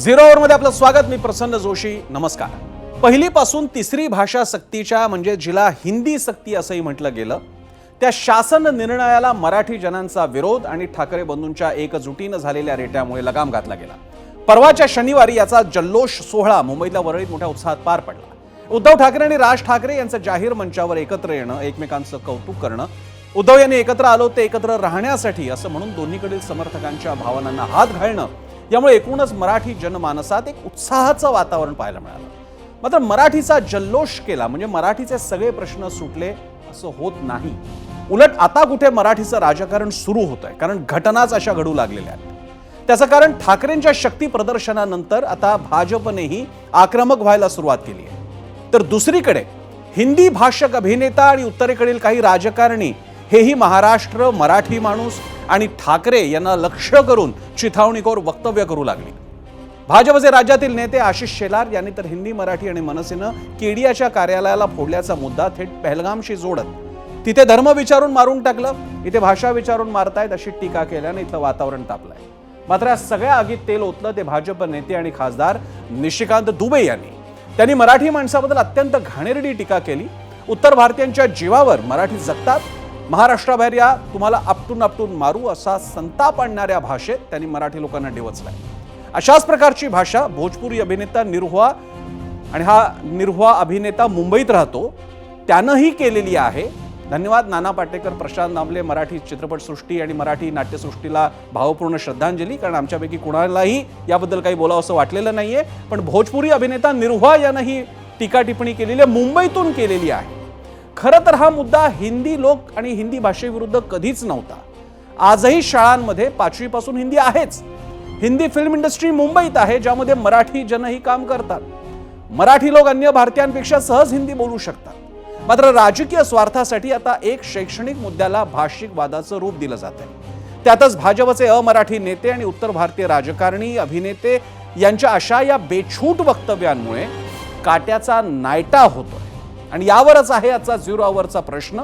Zero आवरमध्ये आपलं स्वागत. मी प्रसन्न जोशी. नमस्कार. पहिलीपासून तिसरी भाषा सक्तीच्या म्हणजे जिला हिंदी सक्ती असंही म्हटलं गेलं त्या शासन निर्णयाला मराठी जनांचा विरोध आणि ठाकरे बंधूंच्या एकजुटीनं झालेल्या रेट्यामुळे लगाम घातला गेला. परवाच्या शनिवारी याचा जल्लोष सोहळा मुंबईतल्या वरळीत मोठ्या उत्साहात पार पडला. उद्धव ठाकरे आणि राज ठाकरे यांचं जाहीर मंचावर एकत्र येणं, एकमेकांचं कौतुक करणं, उद्धव यांनी एकत्र आलो ते एकत्र राहण्यासाठी असं म्हणून दोन्हीकडील समर्थकांच्या भावनांना हात घालणं, यामुळे एकूणच मराठी जनमानसात एक उत्साहाचं वातावरण पाहायला मिळालं. मात्र मराठीचा जल्लोष केला म्हणजे मराठीचे सगळे प्रश्न सुटले असं होत नाही. उलट आता कुठे मराठीचं राजकारण सुरू होतंय, कारण घटनाच अशा घडू लागलेल्या आहेत. त्याचं कारण ठाकरेंच्या शक्ती प्रदर्शनानंतर आता भाजपनेही आक्रमक व्हायला सुरुवात केली आहे. तर दुसरीकडे हिंदी भाषक अभिनेता आणि उत्तरेकडील काही राजकारणी हेही महाराष्ट्र, मराठी माणूस आणि ठाकरे यांना लक्ष्य करून चिथावणीखोर वक्तव्य करू लागली. भाजपचे राज्यातील नेते आशिष शेलार यांनी तर हिंदी, मराठी आणि मनसेनं केडियाच्या कार्यालयाला फोडल्याचा मुद्दा थेट पहलगामशी जोडत तिथे धर्म विचारून मारून टाकलं, इथे भाषा विचारून मारतायत अशी टीका केल्याने इथलं वातावरण तापलंय. मात्र या सगळ्या आगीत तेल ओतलं ते भाजप नेते आणि खासदार निशिकांत दुबे यांनी. त्यांनी मराठी माणसाबद्दल अत्यंत घाणेरडी टीका केली. उत्तर भारतीयांच्या जीवावर मराठी जगतात, महाराष्ट्राबाहेर या तुम्हाला आपटून मारू असा संताप आणणाऱ्या भाषेत त्यांनी मराठी लोकांना डिवचलाय. अशाच प्रकारची भाषा भोजपुरी अभिनेता निरहुआ, आणि हा निरहुआ अभिनेता मुंबईत राहतो, त्यानंही केलेली आहे. धन्यवाद नाना पाटेकर, प्रशांत नामले, मराठी चित्रपटसृष्टी आणि मराठी नाट्यसृष्टीला भावपूर्ण श्रद्धांजली, कारण आमच्यापैकी कुणालाही याबद्दल काही बोलावं असं वाटलेलं नाहीये. पण भोजपुरी अभिनेता निरहुआ यानंही टीका टिप्पणी केलेली आहे, मुंबईतून केलेली आहे. खरं तर हा मुद्दा हिंदी लोक आणि हिंदी भाषेविरुद्ध कधीच नव्हता. आजही शाळांमध्ये 5वी पासून हिंदी आहेच. हिंदी फिल्म इंडस्ट्री मुंबईत आहे, ज्यामध्ये मराठी जनही काम करतात. मराठी लोक अन्य भारतीयांपेक्षा सहज हिंदी बोलू शकतात. मात्र राजकीय स्वार्थासाठी आता एक शैक्षणिक मुद्द्याला भाषिक वादाचं रूप दिलं जात आहे. त्यातच भाजपचे अमराठी नेते आणि उत्तर भारतीय राजकारणी, अभिनेते यांच्या अशा या बेछूट वक्तव्यांमुळे काट्याचा नायटा होतोय. आणि यावरच आहे आजचा झिरो आवरचा प्रश्न.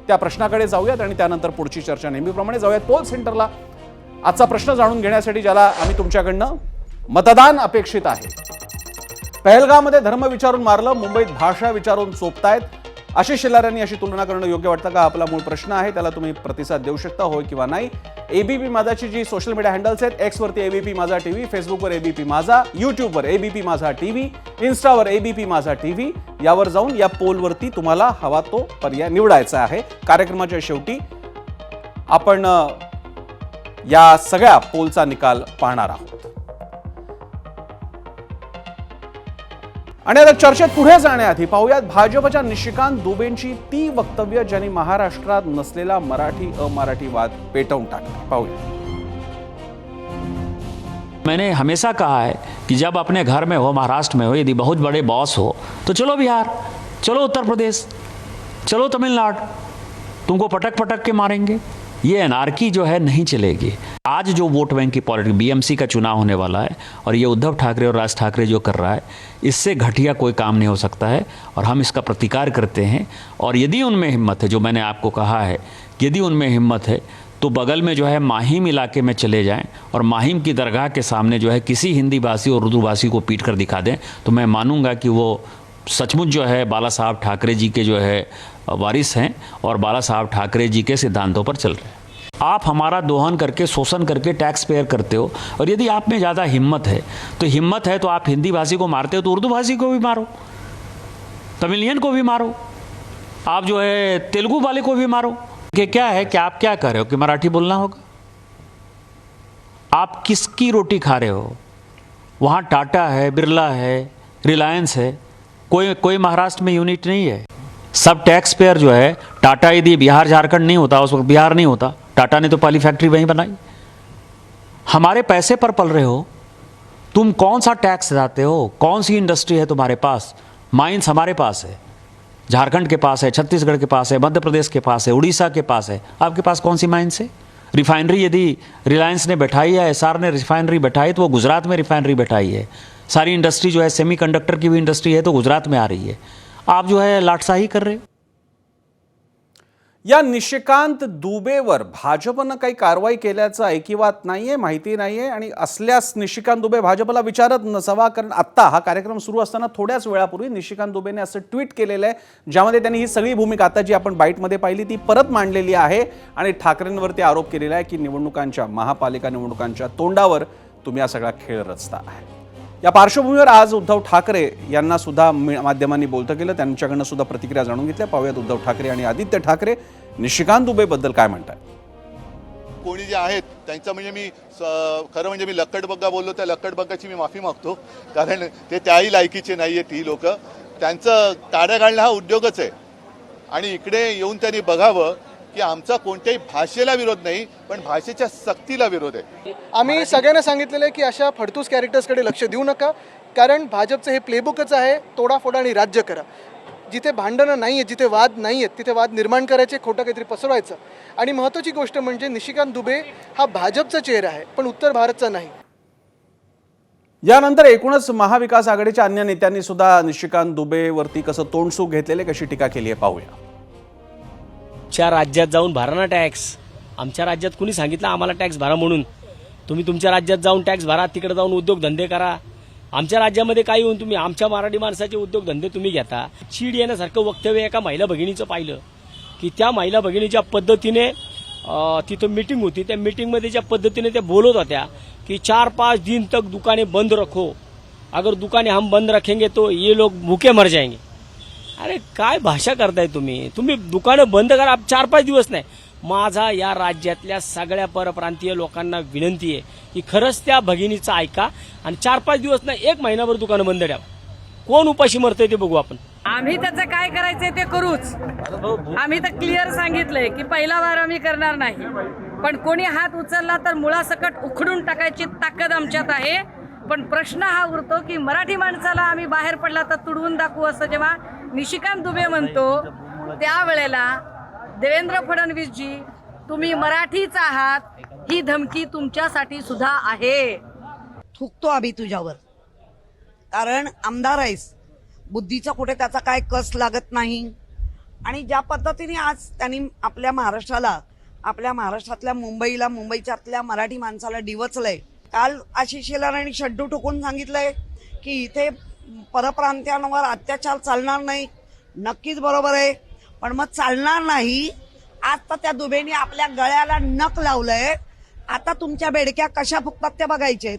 त्या प्रश्नाकडे जाऊयात आणि त्यानंतर पुढची चर्चा नेहमीप्रमाणे जाऊयात पोल सेंटरला. आजचा प्रश्न जाणून घेण्यासाठी ज्याला आम्ही तुमच्याकडनं मतदान अपेक्षित आहे. पहलगाममध्ये धर्म विचारून मारलं, मुंबईत भाषा विचारून चोपतायत. आशिष शेलार यांनी अशी तुलना करणं योग्य वाटतं का? आपला मूळ प्रश्न आहे, त्याला तुम्ही प्रतिसाद देऊ शकता, होय किंवा नाही. एबीपी माझाची जी सोशल मीडिया हँडल्स आहेत, एक्सवरती एबीपी माझा टीव्ही, फेसबुकवर एबीपी माझा, यूट्यूबवर एबीपी माझा टीव्ही, इन्स्टावर एबीपी माझा टीव्ही, यावर जाऊन या पोलवरती तुम्हाला हवा तो पर्याय निवडायचा आहे. कार्यक्रमाच्या शेवटी आपण या सगळ्या पोलचा निकाल पाहणार आहोत. आणि आता चर्चेत पुढे जाण्याआधी पाहूयात भाजपच्या निशिकांत दुबेंची ती वक्तव्य ज्यांनी महाराष्ट्रात नसलेला मराठी अमराठी वाद पेटवून टाकला. पाहूया. मैंने हमेशा कहा है कि जब अपने घर में हो, महाराष्ट्र में हो, यदि बहुत बड़े बॉस हो तो चलो बिहार, चलो उत्तर प्रदेश, चलो तमिलनाडु, तुमको पटक पटक के मारेंगे. ये एनार्की जो है नहीं चलेगी. आज जो वोट बैंक की पॉलिटिक्स, बीएमसी का चुनाव होने वाला है और ये उद्धव ठाकरे और राज ठाकरे जो कर रहा है, इससे घटिया कोई काम नहीं हो सकता है और हम इसका प्रतिकार करते हैं. और यदि उनमें हिम्मत है, जो मैंने आपको कहा है, यदि उनमें हिम्मत है तो बगल में जो है माहिम इलाके में चले जाएं और माहिम की दरगाह के सामने जो है किसी हिंदी भाषी और उर्दू भाषी को पीट कर दिखा दें, तो मैं मानूंगा कि वो सचमुच जो है बाला साहब ठाकरे जी के जो है वारिस हैं और बाला साहब ठाकरे जी के सिद्धांतों पर चल रहे हैं. आप हमारा दोहन करके, शोषण करके टैक्स पेयर करते हो, और यदि आप में ज़्यादा हिम्मत है तो आप हिंदी भाषी को मारते हो तो उर्दू भाषी को भी मारो, तमिलियन को भी मारो, आप जो है तेलुगु वाले को भी मारो. कि क्या है कि आप क्या कर रहे हो कि मराठी बोलना होगा? आप किसकी रोटी खा रहे हो? वहाँ टाटा है, बिरला है, रिलायंस है, कोई महाराष्ट्र में यूनिट नहीं है. सब टैक्स पेयर जो है, टाटा यदि बिहार झारखंड नहीं होता, उस वक्त बिहार नहीं होता, टाटा ने तो पहली फैक्ट्री वहीं बनाई. हमारे पैसे पर पल रहे हो. तुम कौन सा टैक्स देते हो? कौन सी इंडस्ट्री है तुम्हारे पास? माइंस हमारे पास है, झारखंड के पास है, छत्तीसगढ़ के पास है, मध्य प्रदेश के पास है, उड़ीसा के पास है. आपके पास कौन सी माइंस है? रिफाइनरी यदि रिलायंस ने बैठाई है, एसआर ने रिफाइनरी बैठाई, तो वो गुजरात में रिफाइनरी बैठाई है. सारी इंडस्ट्री जो है, सेमीकंडक्टर की भी इंडस्ट्री है तो गुजरात में आ रही है. आप जो है लाटसाही कर रहे हो. या निशिकांत दुबेवर भाजपनं काही कारवाई केल्याचं ऐकिवात नाहीये, माहिती नाहीये आणि असल्यास निशिकांत दुबे भाजपला विचारत नसावा. कारण आत्ता हा कार्यक्रम सुरू असताना थोड्याच वेळापूर्वी निशिकांत दुबेने असं ट्विट केलेलं आहे ज्यामध्ये त्यांनी ही सगळी भूमिका आता जी आपण बाईटमध्ये पाहिली ती परत मांडलेली आहे आणि ठाकरेंवरती आरोप केलेला आहे की निवडणुकांच्या, महापालिका निवडणुकांच्या तोंडावर तुम्ही हा सगळा खेळ रचता आहे. या पार्श्वभूमीवर आज उद्धव ठाकरे यांना सुद्धा माध्यमांनी बोलतं केलं, त्यांच्याकडनं सुद्धा प्रतिक्रिया जाणून घेतल्या. पाहूयात उद्धव ठाकरे आणि आदित्य ठाकरे निशिकांत दुबेबद्दल काय म्हणतात. कोणी जे आहेत त्यांचं म्हणजे मी खरं म्हणजे मी लक्कडबग्गा बोललो, त्या लक्कडबग्गाची मी माफी मागतो, कारण ते त्याही लायकीचे नाही आहेत ही लोक. त्यांचं ताड्या घालणं हा उद्योगच आहे आणि इकडे येऊन त्यांनी बघावं की आमचा कोणत्याही भाषेला विरोध नाही, पण भाषेच्या सक्तीला विरोध आहे. आम्ही सगळ्यांना सांगितलेलं आहे की अशा फडतूस कॅरेक्टर्सकडे लक्ष देऊ नका, कारण भाजपचं हे प्लेबुकच आहे, तोडाफोडा आणि राज्य करा. जिथे भांडणं नाही आहेत, जिथे वाद नाही आहेत तिथे वाद निर्माण करायचे, खोटं काहीतरी पसरवायचं. आणि महत्त्वाची गोष्ट म्हणजे निशिकांत दुबे हा भाजपचा चेहरा आहे, पण उत्तर भारतचा नाही. यानंतर एकूणच महाविकास आघाडीच्या अन्य नेत्यांनी सुद्धा निशिकांत दुबेवरती कसं तोंडसूक घेतलेले, कशी टीका केली आहे पाहूया. आमच्या राज्यात जाऊन भरा ना टॅक्स. आमच्या राज्यात कुणी सांगितलं आम्हाला टॅक्स भरा म्हणून? तुम्ही तुमच्या राज्यात जाऊन टॅक्स भरा, तिकडे जाऊन उद्योगधंदे करा. आमच्या राज्यामध्ये काय येऊन तुम्ही आमच्या मराठी माणसाचे उद्योगधंदे तुम्ही घेता. चीड येण्यासारखं वक्तव्य एका महिला भगिनीचं पाहिलं की त्या महिला भगिनीच्या पद्धतीने तिथं मीटिंग होती, त्या मीटिंगमध्ये ज्या पद्धतीने त्या बोलत होत्या की 4-5 दिन तक दुकानें बंद रखो, अगर दुकानें हम बंद रखेंगे तो ये लोग भूखे मर जाएंगे. अरे काय भाषा करताय तुम्ही? तुम्ही दुकानं बंद करा, 4-5 दिवस नाही. माझा या राज्यातल्या सगळ्या परप्रांतीय लोकांना विनंती आहे की खरंच त्या भगिनीचं ऐका आणि 4-5 दिवस नाही, 1 महिनाभर दुकानं बंद ठेवा. कोण उपाशी मरतंय ते बघू आपण. आम्ही त्याचं काय करायचंय ते करूच. आम्ही तर क्लिअर सांगितलंय की पहिला वार आम्ही करणार नाही, पण कोणी हात उचलला तर मुळासकट उखडून टाकायची ताकद आमच्यात आहे. पण प्रश्न हा उरतो की मराठी माणसाला आम्ही बाहेर पडला तर तुडवून दाखवू असं जेव्हा निशिकांत दुबे म्हणतो, त्यावेळेला देवेंद्र फडणवीसजी तुम्ही मराठीच आहात, ही धमकी तुमच्यासाठी सुद्धा आहे. थुकतो आम्ही तुझ्यावर, कारण आमदार आहेस, बुद्धीचा कुठे त्याचा काय कस लागत नाही. आणि ज्या पद्धतीने आज त्यांनी आपल्या महाराष्ट्राला, आपल्या महाराष्ट्रातल्या मुंबईला, मुंबईच्यातल्या मराठी माणसाला डिवचलंय. काल आशिष शेलार आणि शड्डू ठोकून सांगितलंय की इथे परप्रांतीयांवर अत्याचार चालणार नाही. नक्कीच बरोबर आहे, पण मग चालणार नाही. आता त्या दुबेनी आपल्या गळ्याला नख लावलंय, आता तुमच्या बेडक्या कशा फुकतात ते बघायचे.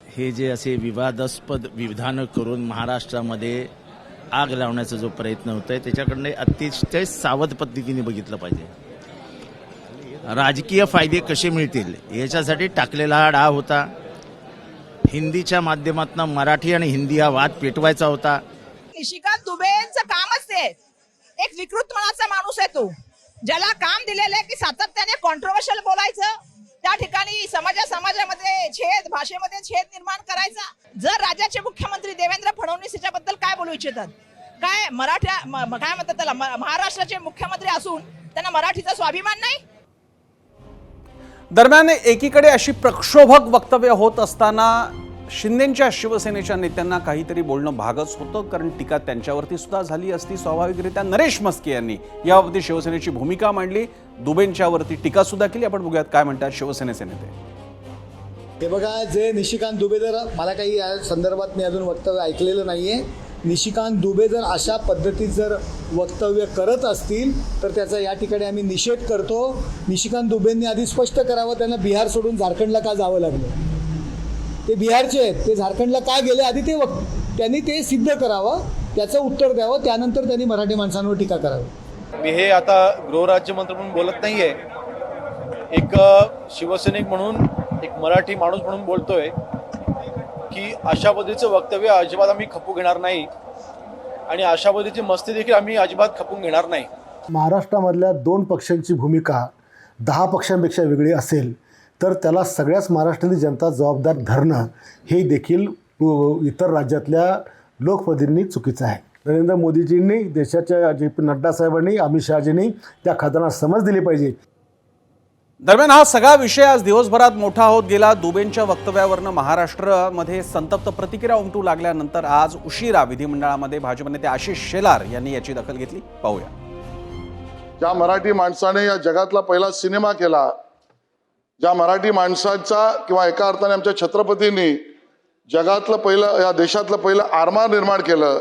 हे जे असे विवादास्पद विधानं करून महाराष्ट्रामध्ये आग लावण्याचा जो प्रयत्न होतोय त्याच्याकडनं अतिशय सावध पद्धतीने बघितलं पाहिजे. राजकीय फायदे कसे मिळतील याच्यासाठी टाकलेला हा डाव होता. हिंदीच्या माध्यमातून मराठी आणि हिंदी हा वाद पेटवायचा होता. निशिकांत दुबेंचं कामच ते एक विकृत मनाचा माणूस आहे तो, ज्याला काम दिलेलं आहे की सातत्याने कॉन्ट्रोवर्शियल बोलायचं, त्या ठिकाणी समाजामध्ये छेद, भाषेमध्ये छेद निर्माण करायचा. जर राज्याचे मुख्यमंत्री देवेंद्र फडणवीस याच्याबद्दल काय बोलू इच्छितात? काय काय म्हणतात त्याला, महाराष्ट्राचे मुख्यमंत्री असून त्यांना मराठीचा स्वाभिमान नाही? दरम्यान एकीकडे अशी प्रक्षोभक वक्तव्य होत असताना शिंदेच्या शिवसेनेच्या नेत्यांना काहीतरी बोलणं भागच होतं, कारण टीका त्यांच्यावरती सुद्धा झाली असती स्वाभाविकरित्या. नरेश म्हस्के यांनी याबाबतीत शिवसेनेची भूमिका मांडली, दुबेंच्यावरती टीका सुद्धा केली. आपण बघूयात काय म्हणतात शिवसेनेचे नेते. हे बघा, जे निशिकांत दुबे, जर मला काही या संदर्भात मी अजून वक्तव्य ऐकलेलं नाहीये. निशिकांत दुबे जर अशा पद्धतीत जर वक्तव्य करत असतील तर त्याचा या ठिकाणी आम्ही निषेध करतो. निशिकांत दुबेंनी आधी स्पष्ट करावं त्यांना बिहार सोडून झारखंडला का जावं लागलं. ते बिहारचे आहेत, ते झारखंडला का गेले आधी त्यांनी ते सिद्ध करावं, त्याचं उत्तर द्यावं, त्यानंतर त्यांनी मराठी माणसांवर टीका करावी. मी हे आता गृहराज्यमंत्री म्हणून बोलत नाहीये, एक शिवसैनिक म्हणून, एक मराठी माणूस म्हणून बोलतोय की अशा पद्धतीचं वक्तव्य अजिबात आम्ही खपू घेणार नाही आणि अशा पद्धतीची मस्ती देखील आम्ही अजिबात खपून घेणार नाही. महाराष्ट्रामधल्या 2 पक्षांची भूमिका 10 पक्षांपेक्षा वेगळी असेल तर त्याला सगळ्याच महाराष्ट्रातली जनता जबाबदार धरणं हे देखील इतर राज्यातल्या लोकप्रतिनिधींनी चुकीचं आहे. नरेंद्र मोदीजींनी, देशाच्या जे नड्डा साहेबांनी, अमित शहाजींनी त्या खात्यांना समज दिली पाहिजे. दरम्यान हा सगळा विषय आज दिवसभरात मोठा होत गेला. दुबेंच्या वक्तव्यावरनं महाराष्ट्रामध्ये संतप्त प्रतिक्रिया उमटू लागल्यानंतर आज उशिरा विधिमंडळामध्ये भाजप नेते आशिष शेलार यांनी याची दखल घेतली. पाहूया. ज्या मराठी माणसाने या जगातला पहिला सिनेमा केला, ज्या मराठी माणसाचा किंवा एका अर्थाने आमच्या छत्रपतींनी जगातलं पहिलं, या देशातलं पहिलं आरमार निर्माण केलं,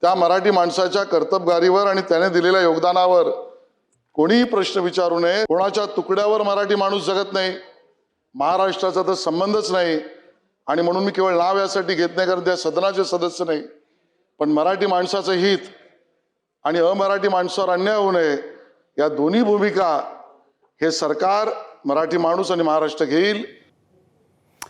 त्या मराठी माणसाच्या कर्तबगारीवर आणि त्याने दिलेल्या योगदानावर कोणीही प्रश्न विचारू नये. कोणाच्या तुकड्यावर मराठी माणूस जगत नाही, महाराष्ट्राचा तर संबंधच नाही. आणि म्हणून मी केवळ नाव यासाठी घेत नाही कारण त्या सदनाचे सदस्य नाही, पण मराठी माणसाचं हित आणि अमराठी माणसावर अन्याय होऊ नये या दोन्ही भूमिका हे सरकार, मराठी माणूस आणि महाराष्ट्र घेईल.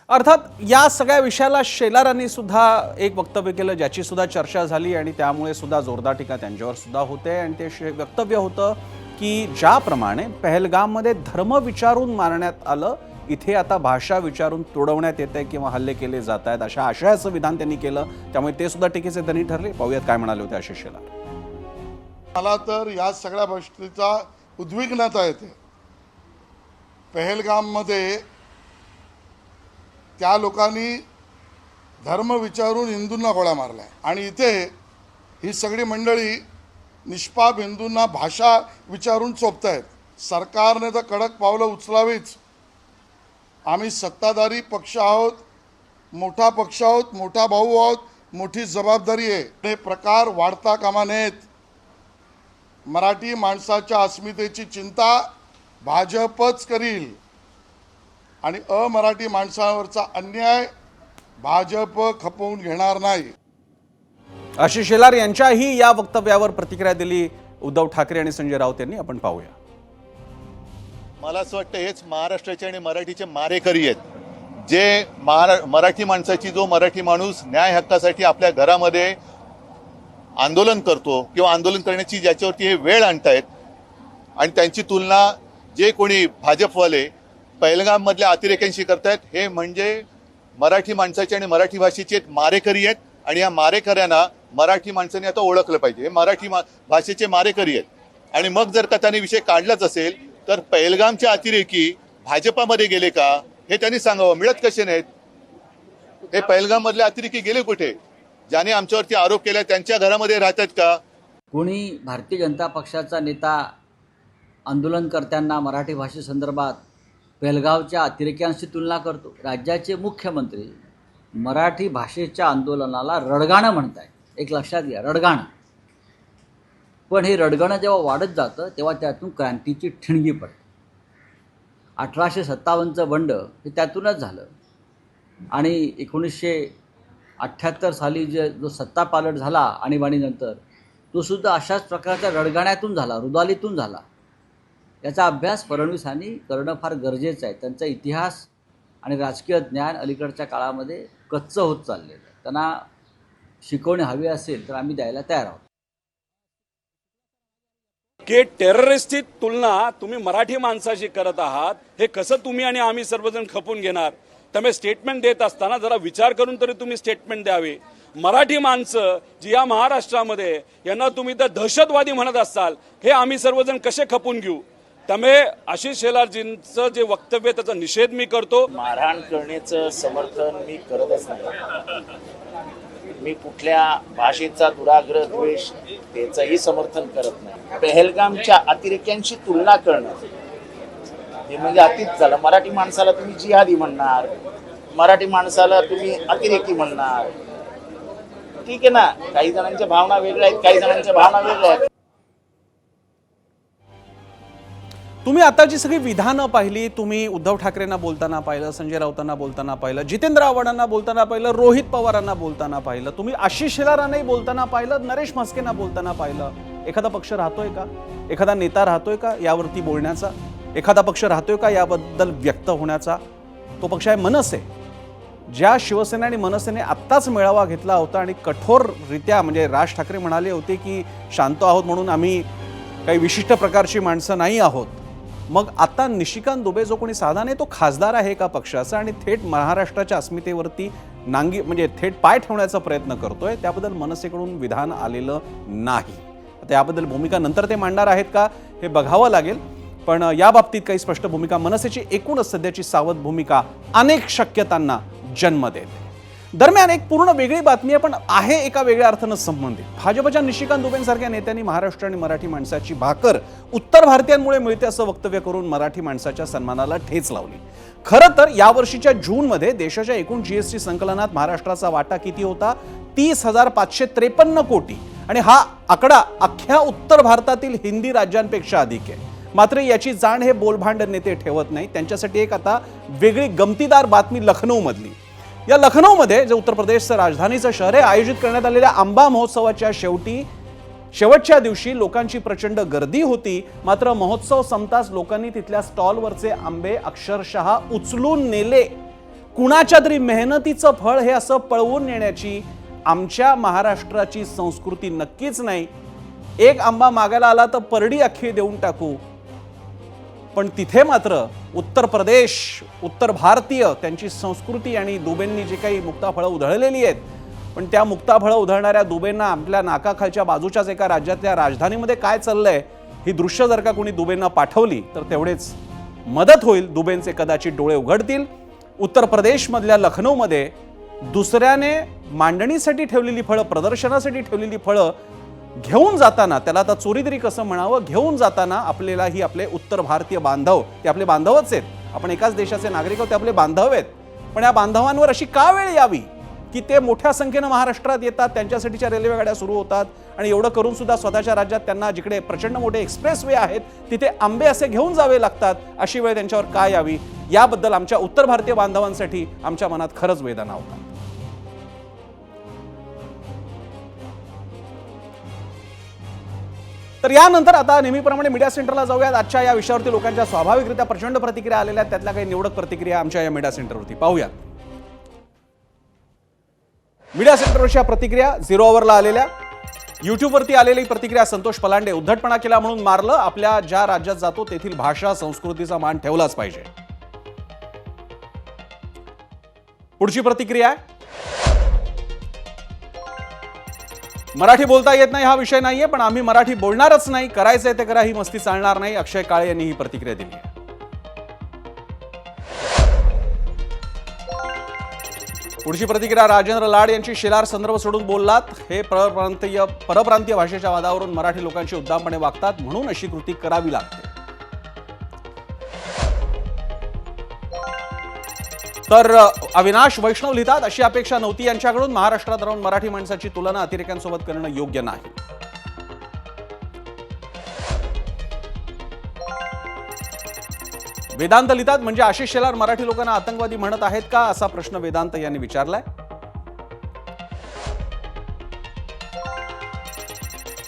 अर्थात या सगळ्या विषयाला शेलारांनी सुद्धा एक वक्तव्य केलं, ज्याची सुद्धा चर्चा झाली आणि त्यामुळे सुद्धा जोरदार टीका त्यांच्यावर सुद्धा होते. आणि ते वक्तव्य होतं की ज्याप्रमाणे पहलगाममध्ये धर्म विचारून मारण्यात आलं, इथे आता भाषा विचारून तोडवण्यात येते किंवा हल्ले केले जात आहेत, अशा आशयाचं विधान त्यांनी केलं. त्यामुळे ते सुद्धा टीकेचे धनी ठरले. पाहूयात काय म्हणाले होते आशिष शेलार. मला तर या सगळ्या गोष्टीचा उद्विग्नता येते. पहलगाममध्ये त्या लोकांनी धर्म विचारून हिंदूंना गोळ्या मारल्या आणि इथे ही सगळी मंडळी निष्पाप हिंदूंना भाषा विचारून चोपतायत. सरकारने तर कडक पावलं उचलावीच. आम्ही सत्ताधारी पक्ष आहोत, मोठा पक्ष आहोत, मोठा भाऊ आहोत, मोठी जबाबदारी आहे. हे प्रकार वाढता कामा नयेत. मराठी माणसाच्या अस्मितेची चिंता भाजपच करील आणि अमराठी माणसावरचा अन्याय भाजप खपवून घेणार नाही. आशिष शेलार यांच्याही या वक्तव्यावर प्रतिक्रिया दिली उद्धव ठाकरे आणि संजय राऊत यांनी. आपण पाहूया. मला असं वाटतं हेच महाराष्ट्राचे आणि मराठीचे मारेकरी आहेत, जे मराठी माणसाची, जो मराठी माणूस न्याय हक्कासाठी आपल्या घरामध्ये आंदोलन करतो किंवा आंदोलन करण्याची ज्याच्यावरती हे वेळ आणतायत, आणि त्यांची तुलना जे कोणी भाजपवाले पहलगाममधल्या अतिरेक्यांशी करतायत, हे म्हणजे मराठी माणसाचे आणि मराठी भाषेचे एक मारेकरी आहेत. आणि या मारेकऱ्यांना मराठी माणसाने आता ओळखलं पाहिजे. हे मराठी भाषेचे मारेकरी आहेत. आणि मग जर का त्यांनी विषय काढलाच असेल तर पहलगामचे अतिरेकी भाजपामध्ये गेले का हे त्यांनी सांगावं. मिळत कसे नाहीत हे पहलगाममधले अतिरेकी? गेले कुठे? ज्याने आमच्यावरती आरोप केला त्यांच्या घरामध्ये राहतात का? कोणी भारतीय जनता पक्षाचा नेता आंदोलनकर्त्यांना मराठी भाषेसंदर्भात पहलगावच्या अतिरेक्यांशी तुलना करतो. राज्याचे मुख्यमंत्री मराठी भाषेच्या आंदोलनाला रडगाणं म्हणताय. एक लक्षात घ्या, रडगाणं. पण हे रडगाणं जेव्हा वाढत जातं तेव्हा त्यातून क्रांतीची ठिणगी पडते. 1857चं बंड हे त्यातूनच झालं. आणि 1978 साली जो सत्तापालट झाला आणीबाणीनंतर, तो सुद्धा अशाच प्रकारच्या रडगाण्यातून झाला, रुदालीतून झाला. याचा अभ्यास फडणवीसांनी करणं फार गरजेचं आहे. त्यांचा इतिहास आणि राजकीय ज्ञान अलीकडच्या काळामध्ये कच्चं होत चाललेलं आहे. त्यांना शिकवणी हवी असेल तर आम्ही द्यायला तयार आहोत. की टेररिस्टची तुलना तुम्ही मराठी माणसाशी करत आहात, हे कसं तुम्ही आणि आम्ही सर्वजण खपून घेणार? त्यामुळे स्टेटमेंट देत असताना जरा विचार करून तरी तुम्ही स्टेटमेंट द्यावी. मराठी माणसं जी या महाराष्ट्रामध्ये, यांना तुम्ही तर दहशतवादी म्हणत असाल, हे आम्ही सर्वजण कसे खपून घेऊ? त्यामुळे आशिष शेलारजींचं जे वक्तव्य त्याचा निषेध मी करतो. मारहाण करण्याचं समर्थन मी करतच नाही. मी कुठल्या भाषेचा दुराग्रह, द्वेष त्याचंही समर्थन करत नाही. पहलगामच्या अतिरेक्यांशी तुलना करणं हे म्हणजे अतिच झालं. मराठी माणसाला तुम्ही जिहादी म्हणणार, मराठी माणसाला तुम्ही अतिरेकी म्हणणार. ठीक आहे ना, काही जणांच्या भावना वेगळ्या आहेत, काही जणांच्या भावना वेगळ्या आहेत. तुम्ही आता जी सगळी विधानं पाहिली, तुम्ही उद्धव ठाकरेंना बोलताना पाहिलं, संजय राऊतांना बोलताना पाहिलं, जितेंद्र आव्हाडांना बोलताना पाहिलं, रोहित पवारांना बोलताना पाहिलं, तुम्ही आशिष शेलारांनाही बोलताना पाहिलं, नरेश म्हस्केंना बोलताना पाहिलं. एखादा पक्ष राहतोय का, एखादा नेता राहतोय का यावरती बोलण्याचा? एखादा पक्ष राहतोय का याबद्दल व्यक्त होण्याचा? तो पक्ष आहे मनसे. ज्या शिवसेना आणि मनसेने आत्ताच मेळावा घेतला होता आणि कठोररित्या, म्हणजे राज ठाकरे म्हणाले होते की शांत आहोत म्हणून आम्ही काही विशिष्ट प्रकारची माणसं नाही आहोत. मग आता निशिकांत दुबे जो कोणी साधा नाही, तो खासदार आहे का पक्षाचा आणि थेट महाराष्ट्राच्या अस्मितेवरती नांगी, म्हणजे थेट पाय ठेवण्याचा प्रयत्न करतोय. त्याबद्दल मनसेकडून विधान आलेलं नाही. आता याबद्दल भूमिका नंतर ते मांडणार आहेत का हे बघावं लागेल. पण या बाबतीत काही स्पष्ट भूमिका, मनसेची एकूणच सध्याची सावध भूमिका अनेक शक्यतांना जन्म देते. दरम्यान एक पूर्ण वेगळी बातमी आहे, पण आहे एका वेगळ्या अर्थानं संबंधित. भाजपच्या निशिकांत दुबेंसारख्या नेत्यांनी महाराष्ट्र आणि मराठी माणसाची भाकर उत्तर भारतीयांमुळे मिळते असं वक्तव्य करून मराठी माणसाच्या सन्मानाला ठेच लावली. खरं तर यावर्षीच्या जूनमध्ये देशाच्या एकूण जीएसटी संकलनात महाराष्ट्राचा वाटा किती होता? 30,553 कोटी. आणि हा आकडा अख्ख्या उत्तर भारतातील हिंदी राज्यांपेक्षा अधिक आहे. मात्र याची जाण हे बोलभांड नेते ठेवत नाही. त्यांच्यासाठी एक आता वेगळी गमतीदार बातमी लखनौ मधली. या लखनौमध्ये जे उत्तर प्रदेशचं राजधानीचं शहर आहे, आयोजित करण्यात आलेल्या आंबा महोत्सवाच्या शेवटच्या दिवशी लोकांची प्रचंड गर्दी होती. मात्र महोत्सव संपताच लोकांनी तिथल्या स्टॉलवरचे आंबे अक्षरशः उचलून नेले. कुणाच्या तरी मेहनतीचं फळ हे असं पळवून नेण्याची आमच्या महाराष्ट्राची संस्कृती नक्कीच नाही. एक आंबा मागायला आला तर परडी अख्खी देऊन टाकू, पण तिथे मात्र उत्तर प्रदेश, उत्तर भारतीय त्यांची संस्कृती आणि दुबेंनी जे काही मुक्ताफळं उधळलेली आहेत, पण त्या मुक्ताफळं उधळणाऱ्या दुबेंना आपल्या नाकाखालच्या बाजूच्याच एका राज्यातल्या राजधानीमध्ये काय चाललंय ही दृश्य जर का कोणी दुबेंना पाठवली तर तेवढेच मदत होईल. दुबेंचे कदाचित डोळे उघडतील. उत्तर प्रदेशमधल्या लखनौमध्ये दुसऱ्याने मांडणीसाठी ठेवलेली फळं, प्रदर्शनासाठी ठेवलेली फळं घेऊन जाताना, त्याला आता चोरी तरी कसं म्हणावं, घेऊन जाताना आपल्यालाही आपले उत्तर भारतीय बांधव, ते आपले बांधवच आहेत, आपण एकाच देशाचे नागरिक आहोत, ते आपले बांधव आहेत, पण या बांधवांवर अशी का वेळ यावी की ते मोठ्या संख्येनं महाराष्ट्रात येतात, त्यांच्यासाठीच्या रेल्वे गाड्या सुरू होतात आणि एवढं करून सुद्धा स्वतःच्या राज्यात त्यांना जिकडे प्रचंड मोठे एक्सप्रेस वे आहेत तिथे आंबे असे घेऊन जावे लागतात. अशी वेळ त्यांच्यावर का यावी याबद्दल आमच्या उत्तर भारतीय बांधवांसाठी आमच्या मनात खरंच वेदना होता. तर यानंतर आता नेहमीप्रमाणे मीडिया सेंटरला जाऊयात. आजच्या या विषयावरती लोकांच्या स्वाभाविकरित्या प्रचंड प्रतिक्रिया आलेल्या आहेत. त्यातल्या काही निवडक प्रतिक्रिया आमच्या या मीडिया सेंटरवरती पाहूयात. मीडिया सेंटरवरच्या प्रतिक्रिया 0 आवरला आलेल्या. युट्यूबवरती आलेली प्रतिक्रिया संतोष पलांडे, उद्धटपणा केला म्हणून मारलं, आपल्या ज्या राज्यात जातो तेथील भाषा संस्कृतीचा मान ठेवलाच पाहिजे. पुढची प्रतिक्रिया, मराठी बोलता येत नाही हा विषय नाहीये, पण आम्ही मराठी बोलणारच नाही, करायचंय ते करा, ही मस्ती चालणार नाही. अक्षय काळे यांनी ही प्रतिक्रिया दिली आहे. पुढची प्रतिक्रिया राजेंद्र लाड यांची, शेलार संदर्भ सोडून बोललात, हे परप्रांतीय भाषेच्या वादावरून मराठी लोकांशी उद्दामपणे वागतात म्हणून अशी कृती करावी लागते. तर अविनाश वैष्णव लिहितात, अशी अपेक्षा नव्हती यांच्याकडून, महाराष्ट्रात राहून मराठी माणसाची तुलना अतिरेक्यांसोबत करणं योग्य नाही. वेदांत लिहितात, म्हणजे आशिष शेलार मराठी लोकांना आतंकवादी म्हणत आहेत का, असा प्रश्न वेदांत यांनी विचारलाय.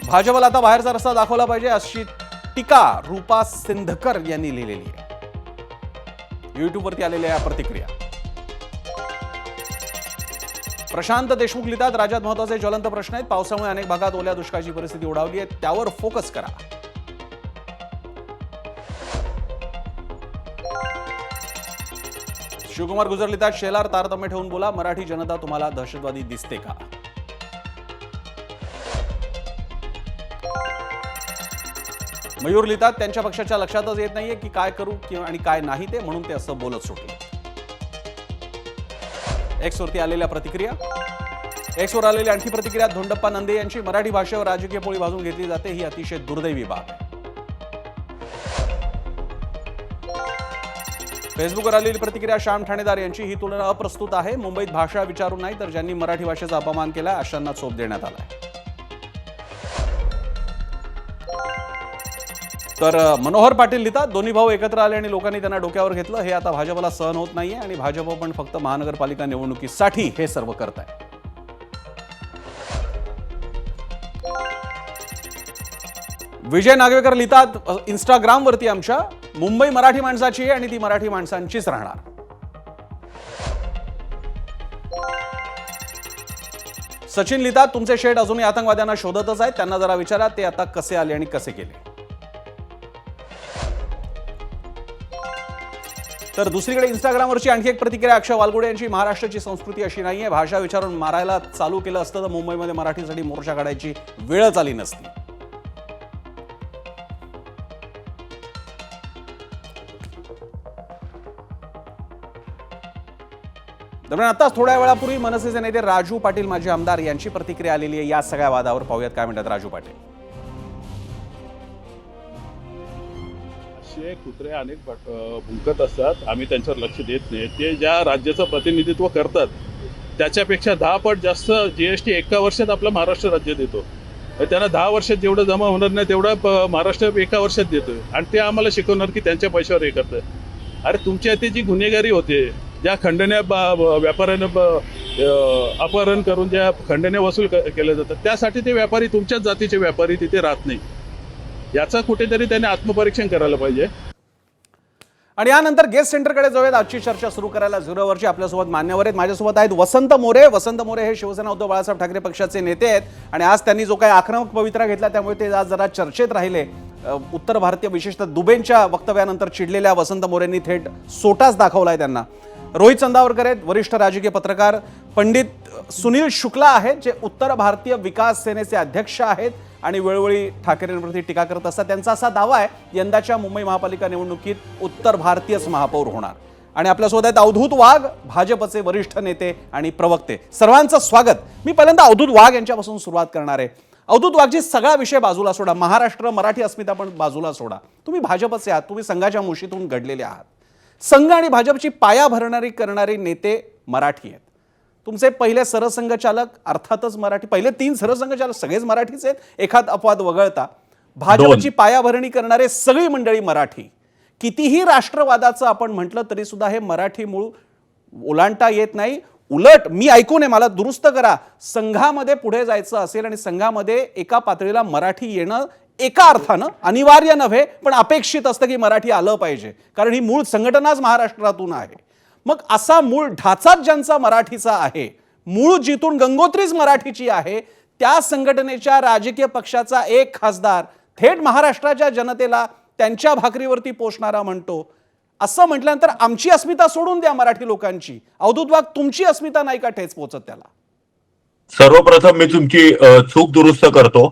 भाजपला आता बाहेरचा रस्ता दाखवला पाहिजे अशी टीका रूपा सिंधकर यांनी लिहिलेली आहे. युट्यूबवरती आलेल्या या प्रतिक्रिया. प्रशांत देशमुख लिहितात, राज्यात महत्त्वाचे ज्वलंत प्रश्न आहेत, पावसामुळे अनेक भागात ओल्या दुष्काळाची परिस्थिती ओढावली आहे, त्यावर फोकस करा. शिवकुमार गुजर लिहितात, शेलार तारतम्य ठेवून बोला, मराठी जनता तुम्हाला दहशतवादी दिसते का. मयूर लिहितात, त्यांच्या पक्षाच्या लक्षातच येत नाहीये की काय करू आणि काय नाही ते, म्हणून ते असं बोलत सुटले. एक्सवरती आलेल्या प्रतिक्रिया. एक्सवर आलेली आणखी प्रतिक्रिया धोंडप्पा नंदे यांची, मराठी भाषेवर राजकीय पोळी भाजून घेतली जाते, ही अतिशय दुर्दैवी बाब आहे. फेसबुकवर आलेली प्रतिक्रिया श्याम ठाणेदार यांची, ही तुलना अप्रस्तुत आहे, मुंबईत भाषा विचारून नाही तर ज्यांनी मराठी भाषेचा अपमान केला अशांना चोप देण्यात आलाय. तर मनोहर पाटील लिहितात, दोन्ही भाऊ एकत्र आले आणि लोकांनी त्यांना डोक्यावर घेतलं, हे आता भाजपला सहन होत नाहीये आणि भाजप पण फक्त महानगरपालिका निवडणुकीसाठी हे सर्व करत आहे. विजय नागवेकर लिहितात, इंस्टाग्रामवरती आमच्या, मुंबई मराठी माणसाची आहे आणि ती मराठी माणसांचीच राहणार. सचिन लिहितात, तुमचे शेठ अजूनही आतंकवाद्यांना शोधतच आहेत, त्यांना जरा विचारा ते आता कसे आले आणि कसे केले. तर दुसरीकडे इंस्टाग्रामवरची आणखी एक प्रतिक्रिया अक्षय वालगुडे यांची, महाराष्ट्राची संस्कृती अशी नाहीये, भाषा विचारून मारायला चालू केलं असतं तर मुंबईमध्ये मराठीसाठी मोर्चा काढायची वेळच आली नसती. दरम्यान आताच थोड्या वेळापूर्वी मनसेचे नेते राजू पाटील माजी आमदार यांची प्रतिक्रिया आलेली आहे. या सगळ्या वादावर पाहूयात काय म्हणतात राजू पाटील. असे कुत्रे अनेक भुंकत असतात, आम्ही त्यांच्यावर लक्ष देत नाही. ते ज्या राज्याचं प्रतिनिधित्व करतात त्याच्यापेक्षा 10 पट जास्त GST एका वर्षात आपलं महाराष्ट्र राज्य देतो. त्यांना 10 वर्षात जेवढं जमा होणार नाही तेवढा महाराष्ट्र एका वर्षात देतोय आणि ते आम्हाला शिकवणार की त्यांच्या पैशावर हे करतं. अरे तुमची आता जी गुन्हेगारी होते, ज्या खंडण्या व्यापाऱ्यानं अपहरण करून ज्या खंडण्या वसूल केल्या जातात, त्यासाठी ते व्यापारी तुमच्याच जातीचे व्यापारी तिथे राहत नाही. याचा कुठेतरी त्याने आत्मपरीक्षण करायला पाहिजे. आणि यानंतर गेस्ट सेंटरकडे जाऊयात. आजची चर्चा सुरू करायला झिरोवरची आपल्यासोबत मान्यवर आहेत. माझ्यासोबत आहेत वसंत मोरे. वसंत मोरे हे शिवसेना उद्धव बाळासाहेब ठाकरे पक्षाचे नेते आहेत आणि आज त्यांनी जो काही आक्रमक पवित्रा घेतला त्यामुळे ते आज जरा चर्चेत राहिले. उत्तर भारतीय विशेषतः दुबेंच्या वक्तव्यानंतर चिडलेल्या वसंत मोरेंनी थेट सोटाच दाखवलाय त्यांना. रोहित चंदावरकर आहेत, वरिष्ठ राजकीय पत्रकार. पंडित सुनील शुक्ला आहेत, जे उत्तर भारतीय विकास सेनेचे अध्यक्ष आहेत आणि वेळोवेळी ठाकरेंवरती टीका करत असतात. त्यांचा असा दावा आहे यंदाच्या मुंबई महापालिका निवडणुकीत उत्तर भारतीयच महापौर होणार. आणि आपल्यासोबत आहेत अवधूत वाघ, भाजपचे वरिष्ठ नेते आणि प्रवक्ते. सर्वांचं स्वागत. मी पहिल्यांदा अवधूत वाघ यांच्यापासून सुरुवात करणार आहे. अवधूत वाघजी, सगळा विषय बाजूला सोडा, महाराष्ट्र मराठी अस्मिता पण बाजूला सोडा. तुम्ही भाजपचे आहात, तुम्ही संघाच्या मुशीतून घडलेले आहात. संघ आणि भाजपची पायाभरणारी करणारी नेते मराठी आहेत. तुमचे पहिले सरसंघचालक अर्थातच मराठी, पहिले 3 सरसंघचालक सगळेच मराठीच आहेत, एखाद अपवाद वगळता. भाजपची पायाभरणी करणारे सगळी मंडळी मराठी. कितीही राष्ट्रवादाचं आपण म्हटलं तरी सुद्धा हे मराठी मूळ ओलांडता येत नाही. उलट मी ऐकून आहे, मला दुरुस्त करा, संघामध्ये पुढे जायचं असेल आणि संघामध्ये एका पातळीला मराठी येणं एका अर्थानं अनिवार्य नव्हे पण अपेक्षित असतं की मराठी आलं पाहिजे, कारण ही मूळ संघटनाच महाराष्ट्रातून आहे. मग असा मूळ ढाचाच ज्यांचा मराठीचा आहे, मूळ जिथून गंगोत्रीच मराठीची आहे, त्या संघटनेच्या राजकीय पक्षाचा एक खासदार थेट महाराष्ट्राच्या जनतेला त्यांच्या भाकरीवरती पोषणारा म्हणतो. असं म्हटल्यानंतर आमची अस्मिता सोडून द्या मराठी लोकांची. अवधूत वाघ, तुमची अस्मिता नाही का ठेच पोचत त्याला? सर्वप्रथम मी तुमची चूक दुरुस्त करतो.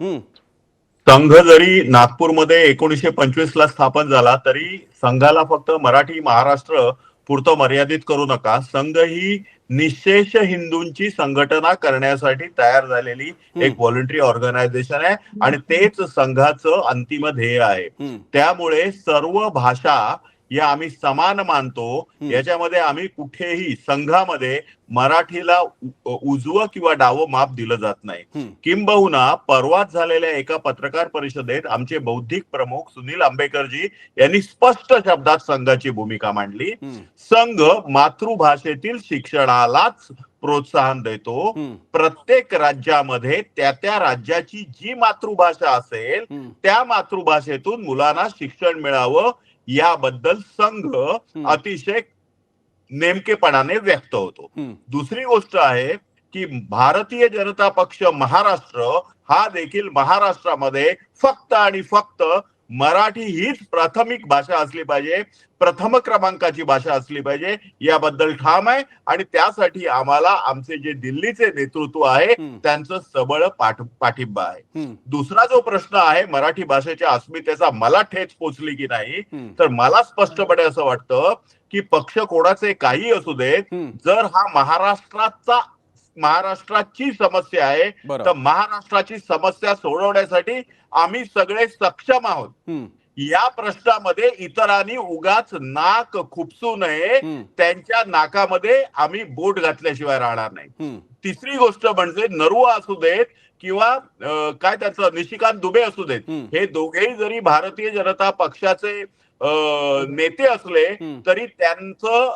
संघ जरी नागपूरमध्ये 1925 ला स्थापन झाला तरी संघाला फक्त मराठी महाराष्ट्र पुरतं मर्यादित करू नका. संघ ही निशेष हिंदूंची संघटना करण्यासाठी तयार झालेली एक व्हॉलंटरी ऑर्गनायझेशन आहे आणि तेच संघाचं अंतिम ध्येय आहे. त्यामुळे सर्व भाषा या आम्ही समान मानतो. याच्यामध्ये आम्ही कुठेही संघामध्ये मराठीला उजवं किंवा डावं माप दिलं जात नाही. किंबहुना परवाच झालेल्या एका पत्रकार परिषदेत आमचे बौद्धिक प्रमुख सुनील आंबेकरजी यांनी स्पष्ट शब्दात संघाची भूमिका मांडली. संघ मातृभाषेतील शिक्षणालाच प्रोत्साहन देतो. प्रत्येक राज्यामध्ये त्या राज्याची जी मातृभाषा असेल त्या मातृभाषेतून मुलांना शिक्षण मिळावं याबद्दल संघ अतिशय नेमकेपणाने व्यक्त होतो. दुसरी गोष्ट आहे की भारतीय जनता पक्ष महाराष्ट्र हा देखील महाराष्ट्रामध्ये फक्त आणि फक्त मराठी हीच प्राथमिक भाषा असली पाहिजे, प्रथम क्रमांकाची भाषा असली पाहिजे याबद्दल ठाम आहे आणि त्यासाठी आम्हाला आमचे जे दिल्लीचे नेतृत्व आहे त्यांचं सबळ पाठिंबा आहे. दुसरा जो प्रश्न आहे मराठी भाषेच्या अस्मितेचा, मला ठेच पोचली की नाही, तर मला स्पष्टपणे असं वाटतं की पक्ष कोणाचे काही असू देत, जर हा महाराष्ट्राची समस्या आहे तर महाराष्ट्राची समस्या सोडवण्यासाठी आम्ही सगळे सक्षम आहोत. या प्रश्नामध्ये इतरांनी उगाच नाक खुपसू नये, त्यांच्या नाकामध्ये आम्ही बोट घातल्याशिवाय राहणार नाही. तिसरी गोष्ट म्हणजे नरुआ असू देत किंवा काय त्याचं निशिकांत दुबे असू देत, हे दोघेही जरी भारतीय जनता पक्षाचे नेते असले तरी त्यांचं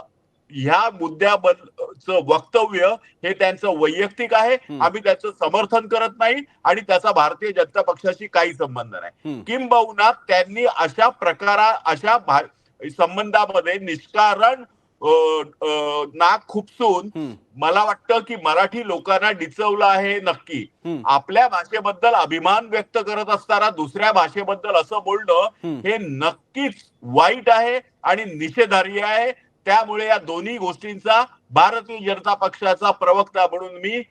ह्या मुद्द्याबद्दलचं वक्तव्य हे त्यांचं वैयक्तिक आहे. आम्ही त्याचं समर्थन करत नाही आणि त्याचा भारतीय जनता पक्षाशी काही संबंध नाही. किंबहुना त्यांनी अशा संबंधामध्ये निष्कारण नाक खुपसून मला वाटतं की मराठी लोकांना डिचवलं आहे. नक्की आपल्या भाषेबद्दल अभिमान व्यक्त करत असताना दुसऱ्या भाषेबद्दल असं बोलणं हे नक्कीच वाईट आहे आणि निषेधार्ह आहे. त्यामुळे या दोन्ही गोष्टींचा भारतीय जनता पक्षाचा प्रवक्ता म्हणून मी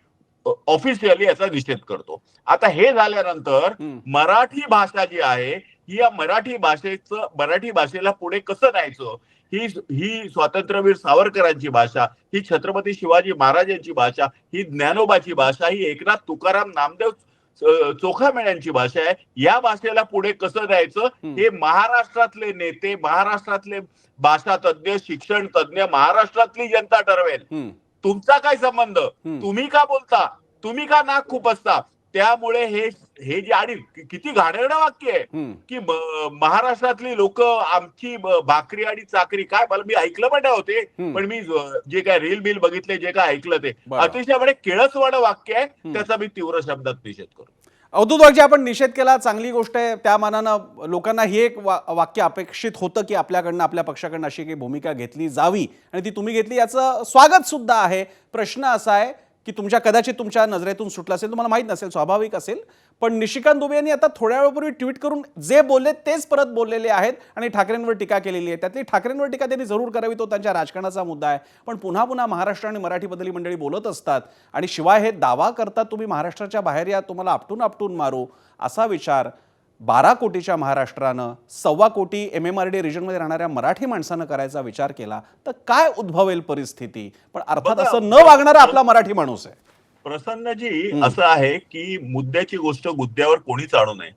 ऑफिशियली याचा निषेध करतो. आता हे झाल्यानंतर मराठी भाषा जी आहे ही या मराठी भाषेला पुढे कसं न्यायचं ही स्वातंत्र्यवीर सावरकरांची भाषा, ही छत्रपती शिवाजी महाराजांची भाषा, ही ज्ञानोबाची भाषा, ही एकनाथ तुकाराम नामदेव चोखामेळ्यांची भाषा आहे. या भाषेला पुढे कसं द्यायचं हे महाराष्ट्रातले नेते, महाराष्ट्रातले भाषा तज्ञ, शिक्षण तज्ञ, महाराष्ट्रातली जनता ठरवेल. तुमचा काय संबंध? तुम्ही का बोलता? तुम्ही का नाक खुपसता? त्यामुळे हे जे आणि किती घाणेरडं वाक्य आहे की महाराष्ट्रातली लोक आमची भाकरी आणि चाकरी, काय मला मी ऐकलं पण नाही होते, पण मी जे काय रील बिल बघितले, जे काय ऐकलं ते अतिशय म्हणजे किळसवाणं वाक्य आहे. त्याचा मी तीव्र शब्दात निषेध करतो. अवधूत वाघजी, आपण निषेध केला, चांगली गोष्ट आहे. त्या मानानं लोकांना हे एक वाक्य अपेक्षित होतं की आपल्याकडनं, आपल्या पक्षाकडनं अशी काही भूमिका घेतली जावी आणि ती तुम्ही घेतली, याचं स्वागत सुद्धा आहे. प्रश्न असा आहे की कदाचित तुमच्या नजरेतून सुटलं असेल, तुम्हाला माहीत नसेल, स्वाभाविक असेल, पण निशिकांत दुबे यांनी आता थोड्या वेळापूर्वी ट्विट करून जे बोलले तेच परत बोललेले आहेत आणि ठाकरेंवर टीका केलेली आहे. त्यातली ठाकरेंवर टीका त्यांनी जरूर करावी, तो त्यांच्या राजकारणाचा मुद्दा आहे. पण पुन्हा पुन्हा महाराष्ट्र आणि मराठीबद्दली मंडळी बोलत असतात आणि शिवाय हे दावा करतात तुम्ही महाराष्ट्राच्या बाहेर या, तुम्हाला आपटून आपटून मारू, असा विचार 12 कोटीच्या महाराष्ट्रानं 1.25 कोटी MMRD रिजनमध्ये राहणाऱ्या मराठी माणसानं करायचा विचार केला तर काय उद्भवेल परिस्थिती? पण अर्थात असं न वागणारा आपला मराठी माणूस आहे. प्रसन्नजी, असं आहे की मुद्द्याची गोष्ट मुद्द्यावर कोणीच आणू नये.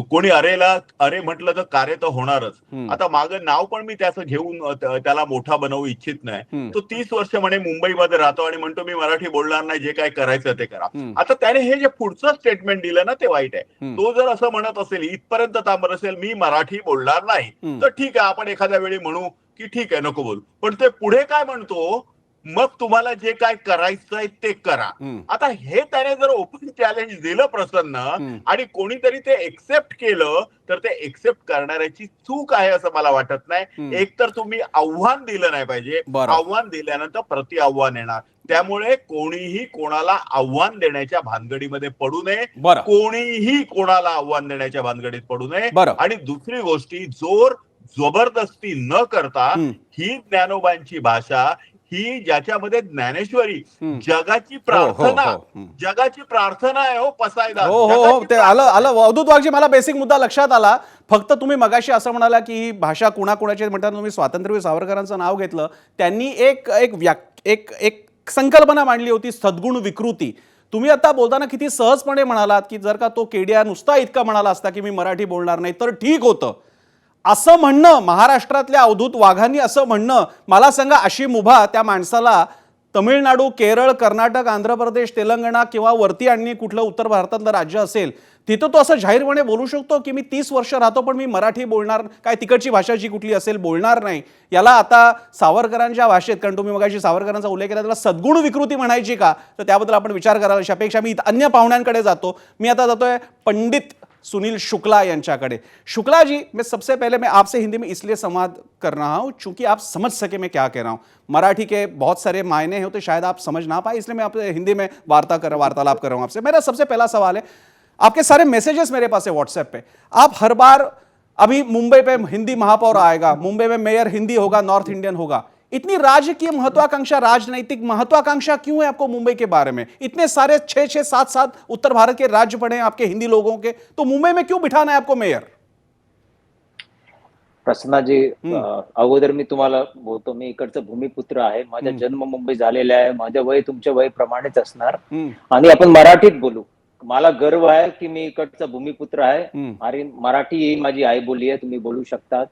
कोणी अरे म्हटलं तर कार्य तर होणारच. आता मागं नाव पण मी त्याचं घेऊन त्याला मोठा बनवू इच्छित नाही. तो 30 वर्ष म्हणे मुंबईमध्ये राहतो आणि म्हणतो मी मराठी बोलणार नाही, जे काय करायचं ते करा. आता त्याने हे जे पुढचं स्टेटमेंट दिलं ना ते वाईट आहे. तो जर असं म्हणत असेल, इथपर्यंत तांबर असेल, मी मराठी बोलणार नाही, तर ठीक आहे, आपण एखाद्या वेळी म्हणू की ठीक आहे नको बोलू. पण ते पुढे काय म्हणतो, मग तुम्हाला जे काय करायचंय ते करा. आता हे त्याने जर ओपन चॅलेंज दिलं प्रसन्न आणि कोणीतरी ते एक्सेप्ट केलं तर ते एक्सेप्ट करणाऱ्याची चूक आहे असं मला वाटत नाही. एक तर तुम्ही आव्हान दिलं नाही पाहिजे, आव्हान दिल्यानंतर प्रति आव्हान येणार. त्यामुळे कोणीही कोणाला आव्हान देण्याच्या भानगडीमध्ये पडू नये, कोणीही कोणाला आव्हान देण्याच्या भानगडीत पडू नये. आणि दुसरी गोष्टी, जोर जबरदस्ती न करता ही ज्ञानोबांची भाषा, ही ज्याच्यामध्ये ज्ञानेश्वरी जगाची प्रार्थना आहे हो पसायदा. हो ते आलं अवधूत वाघजी, मला बेसिक मुद्दा लक्षात आला. फक्त तुम्ही मगाशी असं म्हणाला की ही भाषा कुणाकुणाची म्हणताना तुम्ही स्वातंत्र्यवीर सावरकरांचं नाव घेतलं. त्यांनी एक संकल्पना मांडली होती, सद्गुण विकृती. तुम्ही आता बोलताना किती सहजपणे म्हणालात की जर का तो केडिया नुसता इतका म्हणाला असता की मी मराठी बोलणार नाही तर ठीक होतं, असं म्हणणं महाराष्ट्रातल्या अवधूत वाघांनी असं म्हणणं, मला सांगा अशी मुभा त्या माणसाला तमिळनाडू, केरळ, कर्नाटक, आंध्र प्रदेश, तेलंगणा किंवा वरती आणि कुठलं उत्तर भारतातलं राज्य असेल तिथं तो असं जाहीरपणे बोलू शकतो की मी 30 वर्ष राहतो पण मी मराठी बोलणार, काय तिकडची भाषा जी कुठली असेल बोलणार नाही. याला आता सावरकरांच्या भाषेत, कारण तुम्ही मगाशी सावरकरांचा उल्लेख केला, त्याला सद्गुण विकृती म्हणायची का, तर त्याबद्दल आपण विचार करायला. अशा अपेक्षा मी अन्य पाहुण्यांकडे जातो. मी आता जातोय पंडित सुनील शुक्ला यांच्याकडे. शुक्ला जी, मैं सबसे पहले मैं आपसे हिंदी में इसलिए संवाद कर रहा हूँ चूंकि आप समझ सके मैं क्या कह रहा हूँ. मराठी के बहुत सारे मायने होते, शायद आप समझ ना पाए, इसलिए मैं आपसे हिंदी में वार्तालाप कर रहा हूँ आपसे. मेरा सबसे पहला सवाल है, आपके सारे मैसेजेस मेरे पास है व्हाट्सएप पे. आप हर बार, अभी मुंबई पे हिंदी महापौर आएगा, मुंबई में मेयर हिंदी होगा, नॉर्थ इंडियन होगा, इतनी राजकीय महत्वाकांक्षा, राजनैतिक महत्वाकांक्षा क्यों है आपको मुंबई के बारे में? इतने सारे 6-6, 7-7 उत्तर भारत के राज्य पड़े हैं आपके हिंदी लोगों के, तो मुंबई में क्यों बिठाना है आपको मेयर? प्रसन्नाजी, अगोदर मी तुम्हाला बोलतो, मी इकडचा भूमिपुत्र आहे. माझा जन्म मुंबई झालेला आहे. माझं वय तुमच्या वय प्रमाणेच असणार आणि आपण मराठीत बोलू. मला गर्व आहे की मी इकडचा भूमिपुत्र आहे आणि मराठी ही माझी आई बोली आहे. तुम्ही बोलू शकतात.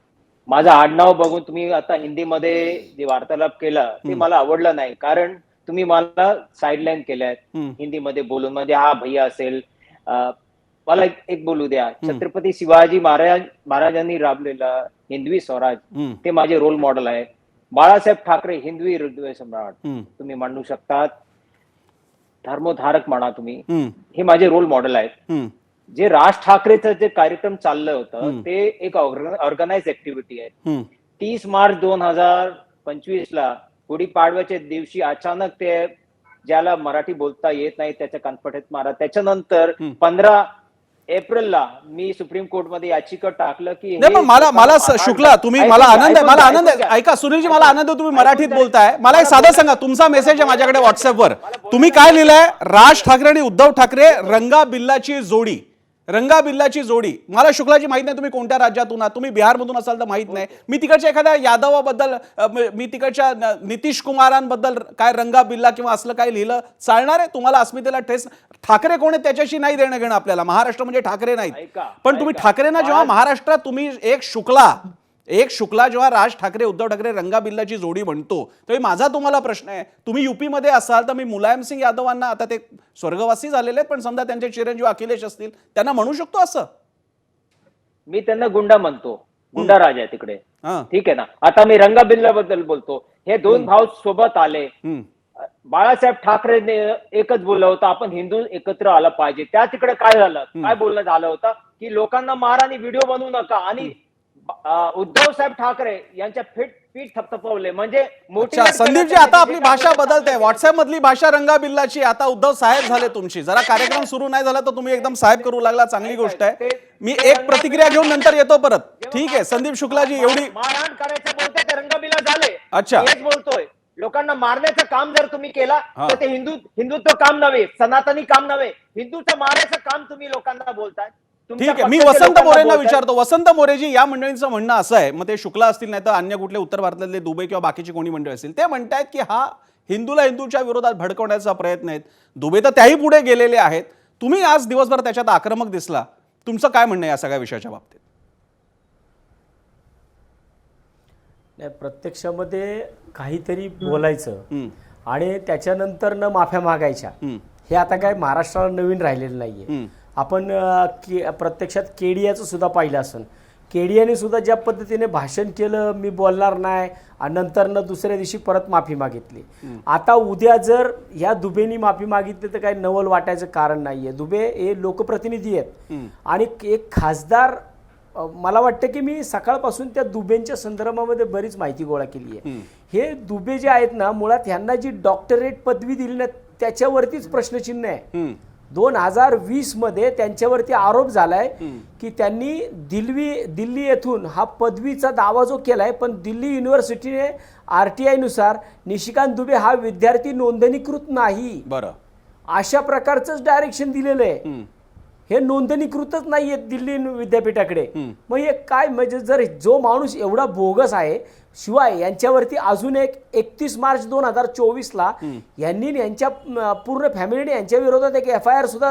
माझं आडनाव बघून तुम्ही आता हिंदीमध्ये जे वार्तालाप केला ते मला आवडलं नाही, कारण तुम्ही मला साईडलाईन केल्या हिंदीमध्ये बोलून. म्हणजे हा भैया असेल, मला एक बोलू द्या. छत्रपती शिवाजी महाराजांनी राबलेला हिंदवी स्वराज ते माझे रोल मॉडेल आहे. बाळासाहेब ठाकरे हिंदवी हृदय सम्राट तुम्ही म्हणू शकतात, धर्मोधारक म्हणा तुम्ही, हे माझे रोल मॉडेल आहेत. जे राज ठाकरेचं जे कार्यक्रम चाललं होतं ते एक ऑर्गनाइज ऍक्टिव्हिटी आहे. 30 मार्च 2025 ला गुढीपाडव्याच्या दिवशी अचानक ते, ज्याला मराठी बोलता येत नाही त्याच्या कानपट्यात मारा. त्याच्यानंतर 15 एप्रिलला मी सुप्रीम कोर्ट मध्ये याचिका टाकलं की मला शुक्ला, तुम्ही, मला आनंद आहे, ऐका सुनीलजी, मला आनंद आहे तुम्ही मराठीत बोलताय. मला एक साधं सांगा, तुमचा मेसेज आहे माझ्याकडे व्हॉट्सअपवर, तुम्ही काय लिहिलंय? राज ठाकरे आणि उद्धव ठाकरे रंगा बिल्लाची जोडी, रंगाबिल्लाची जोडी. मला शुक्लाजी माहित नाही तुम्ही कोणत्या राज्यातून आहात, तुम्ही बिहारमधून असाल तर माहित नाही. मी तिकडच्या एखाद्या यादवाबद्दल मी तिकडच्या नितीश कुमारांबद्दल काय रंगाबिल्ला किंवा असलं काय लिहिलं चालणार आहे? तुम्हाला अस्मितेला ठेस. ठाकरे कोण आहेत त्याच्याशी नाही देणं घेणं आपल्याला. महाराष्ट्र म्हणजे ठाकरे नाहीत. पण तुम्ही ठाकरेंना जेव्हा महाराष्ट्रात तुम्ही एक शुक्ला जेव्हा राज ठाकरे उद्धव ठाकरे रंगाबिल्लाची जोडी म्हणतो, तर माझा तुम्हाला प्रश्न आहे, तुम्ही युपी मध्ये असाल तर मी मुलायम सिंग यादवांना, आता ते स्वर्गवासी झालेले आहेत पण समजा त्यांचे चिरंजीव अखिलेश असतील, त्यांना म्हणू शकतो असं? मी त्यांना गुंडा म्हणतो, गुंडा राज आहे तिकडे, ठीक आहे ना. आता मी रंगाबिल्ला बद्दल बोलतो. हे दोन भाऊ सोबत आले. बाळासाहेब ठाकरेने एकच बोललं होतं, आपण हिंदू एकत्र आलं पाहिजे. त्या तिकडे काय झालं, काय बोलणं झालं होतं की लोकांना मारा आणि व्हिडिओ बनवू नका, आणि उद्धव साहेब ठाकरे यांच्या पीठ थपथपवले. म्हणजे संदीपजी, आता आपली भाषा बदलते. व्हॉट्सअप मधली भाषा रंगाबिल्लाची, आता उद्धव साहेब झाले तुमची. जरा कार्यक्रम सुरू नाही झाला तर तुम्ही एकदम साहेब करू लागला, चांगली गोष्ट आहे. मी एक प्रतिक्रिया घेऊन नंतर येतो परत. ठीक आहे संदीप शुक्लाजी, एवढी मारहाण करायचं बोलतोय ते रंगाबिल्ला झाले. अच्छा, हेच बोलतोय. लोकांना मारण्याचं काम जर तुम्ही केला तर ते हिंदुत्व काम नव्हे, सनातनी काम नव्हे, हिंदूचं मारायचं काम तुम्ही लोकांना बोलताय. ठीक आहे. मी वसंत मोरेंना विचारतो. वसंत मोरेजी, या मंडळींचं म्हणणं असं आहे, मग ते शुक्ला असतील नाही तर अन्य कुठले उत्तर भारतातले दुबे किंवा बाकीची कोणी मंडळी असतील, ते म्हणतायत की हा हिंदूला हिंदूच्या विरोधात भडकवण्याचा प्रयत्न आहे. दुबे तर त्याही पुढे गेलेले आहेत. तुम्ही आज दिवसभर त्याच्यात आक्रमक दिसला. तुमचं काय म्हणणं आहे या सगळ्या विषयाच्या बाबतीत? नाही, प्रत्यक्षामध्ये काहीतरी बोलायचं आणि त्याच्यानंतर न माफ्या मागायच्या, हे आता काय महाराष्ट्राला नवीन राहिलेलं नाहीये. आपण प्रत्यक्षात केडियाचं सुद्धा पाहिलं असेल. केडियाने सुद्धा ज्या पद्धतीने भाषण केलं, मी बोलणार नाही, आणि नंतर न दुसऱ्या दिवशी परत माफी मागितली. आता उद्या जर ह्या दुबेनी माफी मागितली तर काही नवल वाटायचं कारण नाहीये. दुबे हे लोकप्रतिनिधी आहेत आणि एक खासदार. मला वाटतं की मी सकाळपासून त्या दुबेंच्या संदर्भामध्ये बरीच माहिती गोळा केली आहे. हे दुबे जे आहेत ना, मुळात ह्यांना जी डॉक्टरेट पदवी दिली ना त्याच्यावरतीच प्रश्नचिन्ह आहे. 2020 मध्ये त्यांच्यावरती आरोप झालाय की त्यांनी दिल्ली येथून हा पदवीचा दावा जो केलाय, पण दिल्ली युनिव्हर्सिटीने RTI नुसार निशिकांत दुबे हा विद्यार्थी नोंदणीकृत नाही, बरं, अशा प्रकारचंच डायरेक्शन दिलेलं आहे. हे नोंदणीकृतच नाहीये दिल्ली विद्यापीठाकडे. मग हे काय, म्हणजे जर जो माणूस एवढा बोगस आहे, शिवाय यांच्यावरती अजून एक 31 मार्च 2024ला यांनी यांच्या पूर्ण फॅमिलीने यांच्या विरोधात एक FIR सुद्धा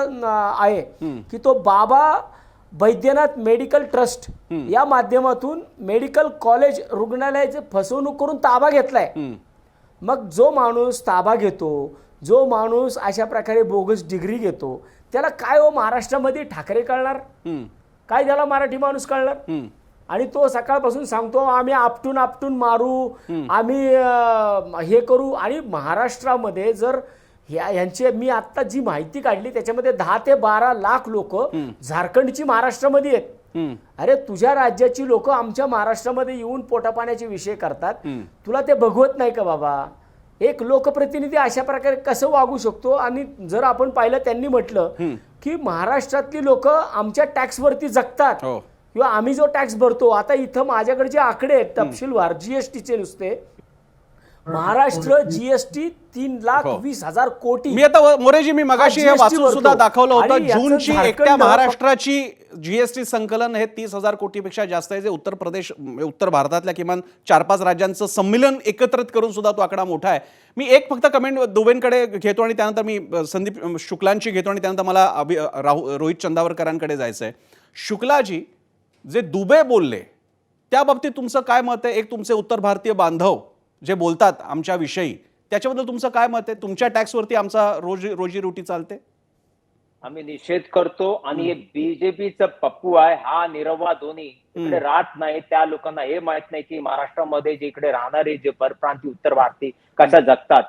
आहे की तो बाबा बैद्यनाथ मेडिकल ट्रस्ट या माध्यमातून मेडिकल कॉलेज रुग्णालयाची फसवणूक करून ताबा घेतलाय. मग जो माणूस ताबा घेतो, जो माणूस अशा प्रकारे बोगस डिग्री घेतो, त्याला काय हो महाराष्ट्रामध्ये ठाकरे कळणार, काय त्याला मराठी माणूस कळणार? आणि तो सकाळपासून सांगतो आम्ही आपटून मारू, आम्ही हे करू. आणि महाराष्ट्रामध्ये जर यांचे, मी आता जी माहिती काढली त्याच्यामध्ये 10 ते 12 लाख लोक झारखंडची महाराष्ट्रामध्ये आहेत. अरे तुझ्या राज्याची लोक आमच्या महाराष्ट्रामध्ये येऊन पोटापाण्याचे विषय करतात, तुला ते बघवत नाही का बाबा? एक लोकप्रतिनिधी अशा प्रकारे कसं वागू शकतो? आणि जर आपण पाहिलं, त्यांनी म्हटलं की महाराष्ट्रातली लोक आमच्या टॅक्सवरती जगतात किंवा आम्ही जो टॅक्स भरतो. आता इथं माझ्याकडे जे आकडे आहेत तपशीलवार GSTचे नुसते, महाराष्ट्र GST 3,20,000 कोटी. मी आता मोरेजी, मी मगाशी हे वाचून सुद्धा दाखवलं होतं. जूनची एकट्या महाराष्ट्राची GST संकलन हे 30,000 कोटीपेक्षा जास्त आहे, जे उत्तर भारतातल्या किमान 4-5 राज्यांचं संमेलन एकत्रित करून सुद्धा तो आकडा मोठा आहे. मी एक फक्त कमेंट दुबेंकडे घेतो आणि त्यानंतर मी संदीप शुक्लांची घेतो आणि त्यानंतर मला रोहित चंदावरकरांकडे जायचं आहे. शुक्लाजी, जे दुबे बोलले त्या बाबतीत तुमचं काय मत आहे? एक तुमचे उत्तर भारतीय बांधव जे बोलतात आमच्या विषयी, त्याच्याबद्दल तुमचं काय मत आहे? तुमच्या टॅक्सवरती आमचा रोजीरोटी चालते. आम्ही निषेध करतो. आणि बीजेपीचं पप्पू आहे, हा निरवा धोनी इकडे राहत नाही. त्या लोकांना हे माहित नाही की महाराष्ट्रामध्ये जे इकडे राहणारे जे परप्रांती उत्तर भारतीय कशा जगतात.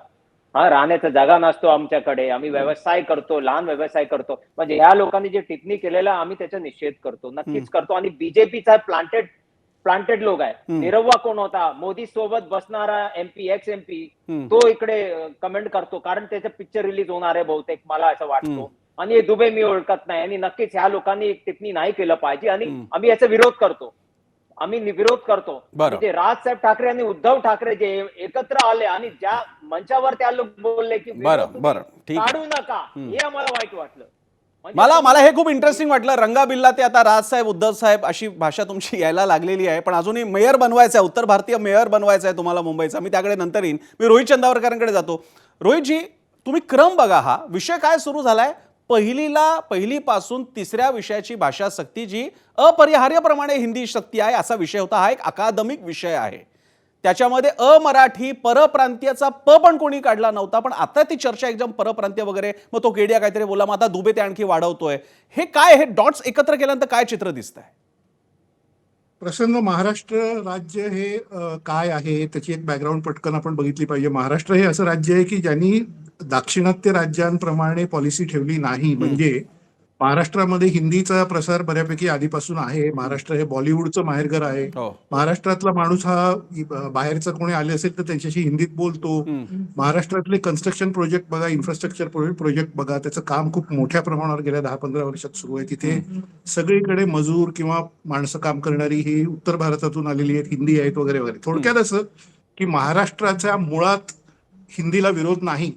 राहण्याचा जागा नसतो आमच्याकडे, आम्ही व्यवसाय करतो, लहान व्यवसाय करतो. म्हणजे ह्या लोकांनी जे टिप्पणी केलेला आम्ही त्याचा निषेध करतो, नक्कीच करतो. आणि बीजेपीचा प्लांटेड लोक आहे. निरव्वा कोण होता? मोदी सोबत बसणारा MP, ex-MP, तो इकडे कमेंट करतो, कारण त्याचा पिक्चर रिलीज होणार आहे बहुतेक, मला असं वाटतो. आणि हे दुबे मी ओळखत नाही, आणि नक्कीच ह्या लोकांनी टिप्पणी नाही केलं पाहिजे. आणि आम्ही याचा विरोध करतो. म्हणजे राजसाहेब ठाकरे आणि उद्धव ठाकरे जे एकत्र आले आणि ज्या मंचावर त्या लोक बोलले की काढू नका, हे आम्हाला वाईट वाटलं. मला हे खूप इंटरेस्टिंग वाटलं. रंगाबिल्ला ते आता राजसाहेब, उद्धव साहेब अशी भाषा तुमची यायला लागलेली आहे. पण अजूनही मेयर बनवायचं आहे, उत्तर भारतीय मेयर बनवायचं आहे तुम्हाला मुंबईचा. मी त्याकडे नंतर येईन. मी रोहित चंदावरकरांकडे जातो. रोहितजी, तुम्ही क्रम बघा. हा विषय काय सुरू झालाय? पहिलीपासून तिसऱ्या विषयाची भाषा सक्ती, जी अपरिहार्यप्रमाणे हिंदी सक्ती आहे, असा विषय होता. हा एक अकादमिक विषय आहे. त्याच्यामध्ये अमराठी परप्रांतीयचा प पण कोणी काढला नव्हता. पण आता ती चर्चा एकदम परप्रांतीय वगैरे, मग तो केडिया काहीतरी बोला, मग आता दुबे ते आणखी वाढवतोय. हे काय, हे डॉट्स एकत्र केल्यानंतर काय चित्र दिसतंय? प्रसन्न, महाराष्ट्र राज्य हे काय आहे त्याची एक बॅकग्राऊंड पटकन आपण बघितली पाहिजे. महाराष्ट्र हे असं राज्य आहे की ज्यांनी दाक्षिणात्य राज्यांप्रमाणे पॉलिसी ठेवली नाही. म्हणजे महाराष्ट्रामध्ये हिंदीचा प्रसार बऱ्यापैकी आधीपासून आहे. महाराष्ट्र हे बॉलिवूडचं माहेरघर आहे. महाराष्ट्रातला माणूस हा बाहेरचा कोणी आले असेल तर त्यांच्याशी हिंदीत बोलतो. महाराष्ट्रातले कन्स्ट्रक्शन प्रोजेक्ट बघा, इन्फ्रास्ट्रक्चर प्रोजेक्ट बघा, त्याचं काम खूप मोठ्या प्रमाणावर गेल्या 10-15 वर्षात सुरू आहे. तिथे सगळीकडे मजूर किंवा माणसं काम करणारी ही उत्तर भारतातून आलेली आहेत, हिंदी आहेत वगैरे वगैरे. थोडक्यात असं की महाराष्ट्राच्या मुळात हिंदीला विरोध नाही.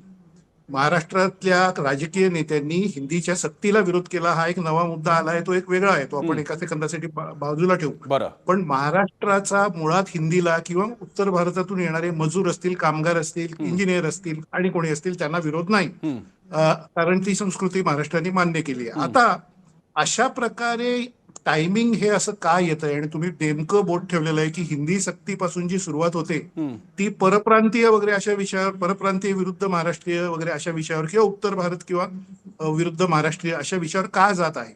महाराष्ट्रातल्या राजकीय नेत्यांनी हिंदीच्या सक्तीला विरोध केला. हा एक नवा मुद्दा आलाय, तो एक वेगळा आहे, तो आपण एका सेकंदासाठी बाजूला ठेवू. पण महाराष्ट्राचा मुळात हिंदीला किंवा उत्तर भारतातून येणारे मजूर असतील, कामगार असतील, इंजिनियर असतील आणि कोणी असतील त्यांना विरोध नाही. कारण ती संस्कृती महाराष्ट्राने मान्य केली आहे. आता अशा प्रकारे टायमिंग हे असं काय येत आहे? आणि तुम्ही नेमकं बोट ठेवलेलं आहे की हिंदी सक्तीपासून जी सुरुवात होते ती परप्रांतीय वगैरे अशा विषयावर, परप्रांतीय विरुद्ध महाराष्ट्रीय वगैरे अशा विषयावर, किंवा उत्तर भारत किंवा विरुद्ध महाराष्ट्रीय अशा विषयावर का जात आहे?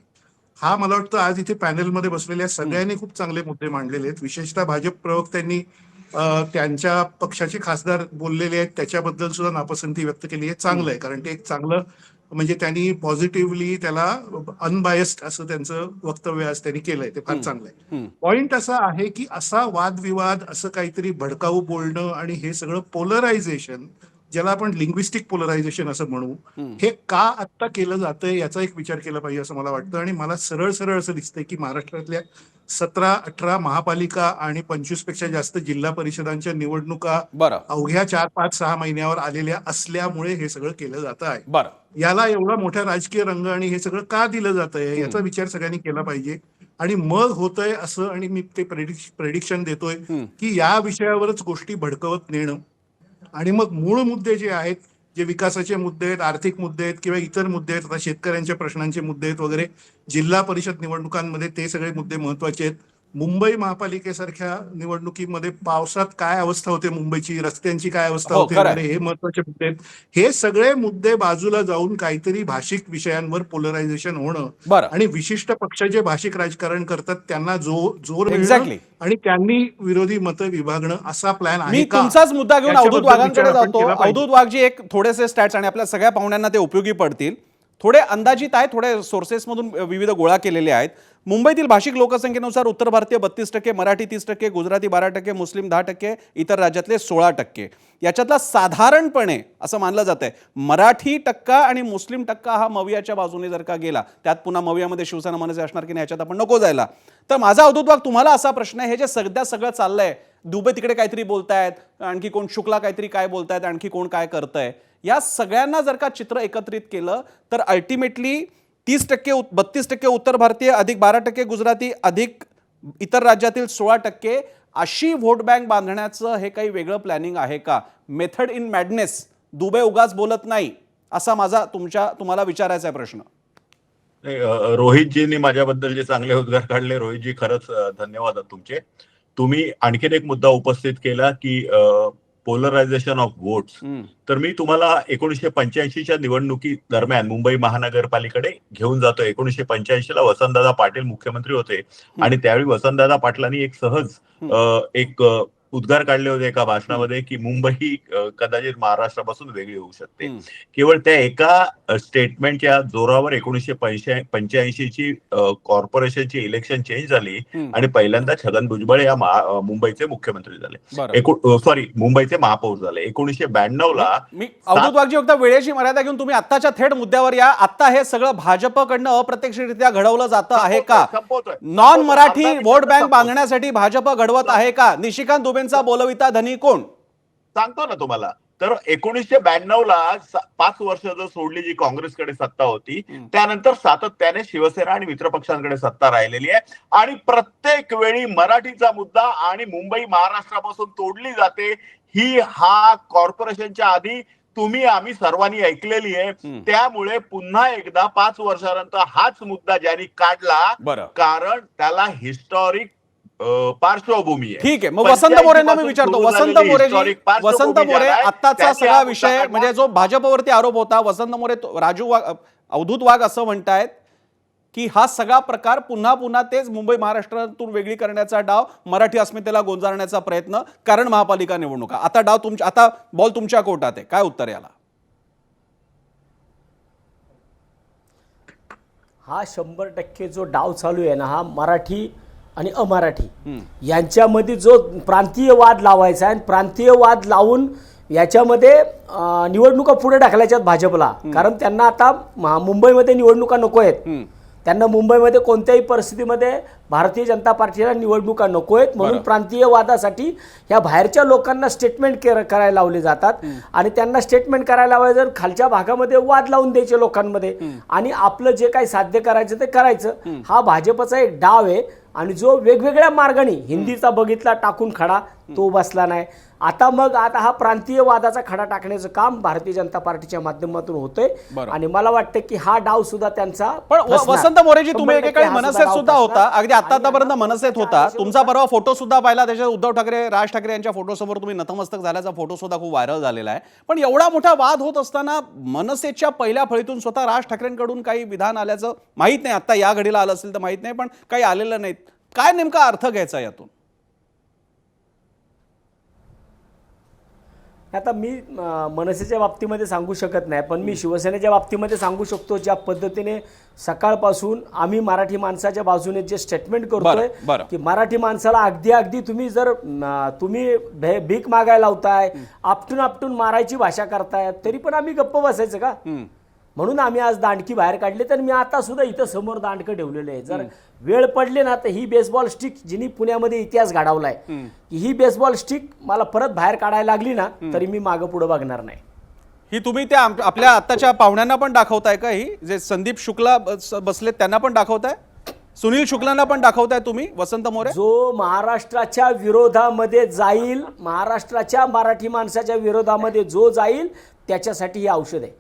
हा मला वाटतं आज इथे पॅनलमध्ये बसलेल्या सगळ्यांनी खूप चांगले मुद्दे मांडलेले आहेत. विशेषतः भाजप प्रवक्त्यांनी त्यांच्या पक्षाचे खासदार बोललेले आहेत, त्याच्याबद्दल सुद्धा नापसंती व्यक्त केली आहे. चांगलं आहे, कारण ते एक चांगलं, म्हणजे त्यांनी पॉझिटिव्हली त्याला अनबायस्ड असं त्यांचं वक्तव्य आज त्यांनी केलंय, ते फार चांगलं आहे. पॉइंट असा आहे की असा वादविवाद, असं काहीतरी भडकाऊ बोलणं आणि हे सगळं पोलरायझेशन, ज्याला आपण लिंग्विस्टिक पोलरायझेशन असं म्हणू, हे का आत्ता केलं जातंय याचा एक विचार केला पाहिजे असं मला वाटतं. आणि मला सरळ सरळ असं दिसतंय की महाराष्ट्रातल्या 17-18 महापालिका आणि 25 पेक्षा जास्त जिल्हा परिषदांच्या निवडणुका अवघ्या 4-5-6 महिन्यावर आलेल्या असल्यामुळे हे सगळं केलं जात आहे. याला एवढा मोठा राजकीय रंग आणि हे सगळं का दिलं जात आहे याचा विचार सगळ्यांनी केला पाहिजे. आणि मग होतंय असं, आणि मी ते प्रेडिक्शन देतोय की या विषयावरच गोष्टी भडकवत नेणं आणि मग मूळ मुद्दे जे आहेत, जे विकासाचे मुद्दे आहेत, आर्थिक मुद्दे आहेत किंवा इतर मुद्दे आहेत, आता शेतकऱ्यांच्या प्रश्नांचे मुद्दे आहेत वगैरे, जिल्हा परिषद निवडणुकांमध्ये ते सगळे मुद्दे महत्वाचे आहेत. मुंबई महापालिकेसारख्या निवडणुकीमध्ये पावसात काय अवस्था होते मुंबईची, रस्त्यांची काय अवस्था होते वगैरे, हे महत्वाचे मुद्दे आहेत. हे सगळे मुद्दे बाजूला जाऊन काहीतरी भाषिक विषयांवर पोलरायझेशन होणं आणि विशिष्ट पक्ष जे भाषिक राजकारण करतात त्यांना जोर मिळणं आणि त्यांनी विरोधी मतं विभागणं, असा प्लॅन आहे. मी तुमचाच मुद्दा घेऊन अवधूत वाघांकडे जातो. अवधूत वाघजी, एक थोडेसे स्टॅट्स आणि आपल्या सगळ्या पाहुण्यांना ते उपयोगी पडतील. थोडे अंदाजित आहे, थोडे सोर्सेसमधून विविध गोळा केलेले आहेत. मुंबईतील भाषिक लोकसंख्येनुसार उत्तर भारतीय 32%, मराठी 30%, गुजराती 12%, मुस्लिम 10%, इतर राज्यातले 16%. याच्यातला साधारणपणे असं मानलं जात आहे मराठी टक्का आणि मुस्लिम टक्का हा मवियाच्या बाजूने जर का गेला, त्यात पुन्हा मवियामध्ये शिवसेना मनसे असणार की नाही याच्यात आपण नको जायला. तर माझा अवधूत वाघ तुम्हाला असा प्रश्न आहे, हे जे सगळं चाललंय, दुबे तिकडे काहीतरी बोलतायत, आणखी कोण शुक्ला काहीतरी काय बोलतायत, आणखी कोण काय करतंय, या सगळ्यांना जर का चित्र एकत्रित केलं तर अल्टिमेटली 30%, 32% उत्तर भारतीय अधिक 12% गुजराती अधिक इतर राज्यातील 16% अशी व्होट बँक बांधण्याचं हे काही वेगळं प्लॅनिंग आहे का? मेथड इन मॅडनेस, दुबे उगाच बोलत नाही, असा माझा तुम्हाला विचारायचा आहे प्रश्न. रोहितजींनी माझ्याबद्दल जे चांगले उद्गार काढले, रोहितजी खरंच धन्यवाद तुमचे. तुम्ही आणखीन एक मुद्दा उपस्थित केला की पोलरायझेशन ऑफ वोट्स. तर मी तुम्हाला 1985च्या निवडणुकी दरम्यान मुंबई महानगरपालिकेकडे घेऊन जातो. 1985ला वसंतदादा पाटील मुख्यमंत्री होते आणि त्यावेळी वसंतदादा पाटलांनी एक सहज एक उद्गार काढले होते एका भाषणामध्ये की मुंबई कदाचित महाराष्ट्रापासून वेगळी होऊ शकते. केवळ त्या एका स्टेटमेंटच्या जोरावर 1985ची कॉर्पोरेशनची इलेक्शन चेंज झाली आणि पहिल्यांदा छगन भुजबळ या मुंबईचे मुख्यमंत्री झाले, मुंबईचे महापौर झाले. 1992ला मी अवधूत वाघजी फक्त वेळेची मर्यादा घेऊन तुम्ही आत्ताच्या थेट मुद्द्यावर या. आता हे सगळं भाजपकडनं अप्रत्यक्षरित्या घडवलं जातं आहे का? नॉन मराठी व्होट बँक बांधण्यासाठी भाजप घडवत आहे का? निशिकांत दुबेंचा बोलविता धनी कोण? सांगतो ना तुम्हाला. तर 1992ला 5 वर्ष जर सोडली जी काँग्रेसकडे सत्ता होती, त्यानंतर सातत्याने शिवसेना आणि मित्रपक्षांकडे सत्ता राहिलेली आहे आणि प्रत्येक वेळी मराठीचा मुद्दा आणि मुंबई महाराष्ट्रापासून तोडली जाते ही हा कॉर्पोरेशनच्या आधी तुम्ही आम्ही सर्वांनी ऐकलेली आहे. त्यामुळे पुन्हा एकदा 5 वर्षानंतर हाच मुद्दा ज्यांनी काढला, कारण त्याला हिस्टॉरिक पार्श्वभूमी आहे. ठीक आहे, मग वसंत मोरेंना मी विचारतो. वसंत मोरे आत्ताचा सगळा विषय म्हणजे जो भाजपवरती आरोप होता, वसंत मोरे अवधूत वाघ असं म्हणतायत की हा सगळा प्रकार पुन्हा पुन्हा तेच मुंबई महाराष्ट्रातून वेगळी करण्याचा डाव, मराठी अस्मितेला गोंजारण्याचा प्रयत्न, कारण महापालिका निवडणुका. आता आता बॉल तुमच्या कोर्टात आहे, काय उत्तर याला? हा 100% जो डाव चालू आहे ना, हा मराठी आणि अमराठी यांच्यामध्ये जो प्रांतीय वाद लावायचा आहे, प्रांतीय वाद लावून याच्यामध्ये निवडणुका पुढे ढकलायच्यात भाजपला. कारण त्यांना आता मुंबईमध्ये निवडणुका नको आहेत. त्यांना मुंबईमध्ये कोणत्याही परिस्थितीमध्ये भारतीय जनता पार्टीला निवडणुका नको आहेत, म्हणून प्रांतीय वादासाठी ह्या बाहेरच्या लोकांना स्टेटमेंट करायला लावले जातात. आणि त्यांना स्टेटमेंट करायला लावायचं, जर खालच्या भागामध्ये वाद लावून द्यायचे लोकांमध्ये आणि आपलं जे काही साध्य करायचं ते करायचं. हा भाजपचा एक डाव आहे आणि जो वेगवेगळ्या मार्गाने हिंदीचा बघितला टाकून खडा तो बसला नाही. आता हा प्रांतीय वादाचा खडा टाकण्याचं काम भारतीय जनता पार्टीच्या माध्यमातून होतंय आणि मला वाटतं की हा डाव सुद्धा त्यांचा. पण वसंत मोरेजी, तुम्ही एकेकाळी मनसेत सुद्धा होता, अगदी आतापर्यंत मनसेत होता. तुमचा परवा फोटो सुद्धा पाहिला, त्याच्यात उद्धव ठाकरे, राज ठाकरे यांच्या फोटोसमोर तुम्ही नतमस्तक झाल्याचा फोटो सुद्धा खूप व्हायरल झालेला आहे. पण एवढा मोठा वाद होत असताना मनसेच्या पहिल्या फळीतून स्वतः राज ठाकरेंकडून काही विधान आल्याचं माहित नाही. आता या घडीला आलं असेल तर माहित नाही, पण काही आलेलं नाही. काय नेमका अर्थ घ्यायचा यातून? आता मी मनसेच्या बाबतीमध्ये सांगू शकत नाही, पण मी शिवसेनेच्या बाबतीमध्ये सांगू शकतो. ज्या पद्धतीने सकाळपासून आम्ही मराठी माणसाच्या बाजूने जे स्टेटमेंट करतोय की मराठी माणसाला अगदी तुम्ही भीक मागायला लावताय, आपटून मारायची भाषा करताय, तरी पण आम्ही गप्प बसायचं का? म्हणून आम्ही आज दांडकी बाहेर काढली. तर मी आता सुद्धा इथं समोर दांडकं ठेवलेलं आहे. जर वेळ पडली ना तर ही बेसबॉल स्टिक जिनी पुण्यामध्ये इतिहास घडवलाय, ही बेसबॉल स्टिक मला परत बाहेर काढायला लागली ना तरी मी मागं पुढे बघणार नाही. ही तुम्ही त्या आपल्या आत्ताच्या पाहुण्यांना पण दाखवताय का? ही जे संदीप शुक्ला बसलेत त्यांना पण दाखवताय, सुनील शुक्लांना पण दाखवताय तुम्ही, वसंत मोरे? जो महाराष्ट्राच्या विरोधामध्ये जाईल, महाराष्ट्राच्या मराठी माणसाच्या विरोधामध्ये जो जाईल त्याच्यासाठी हे औषध आहे.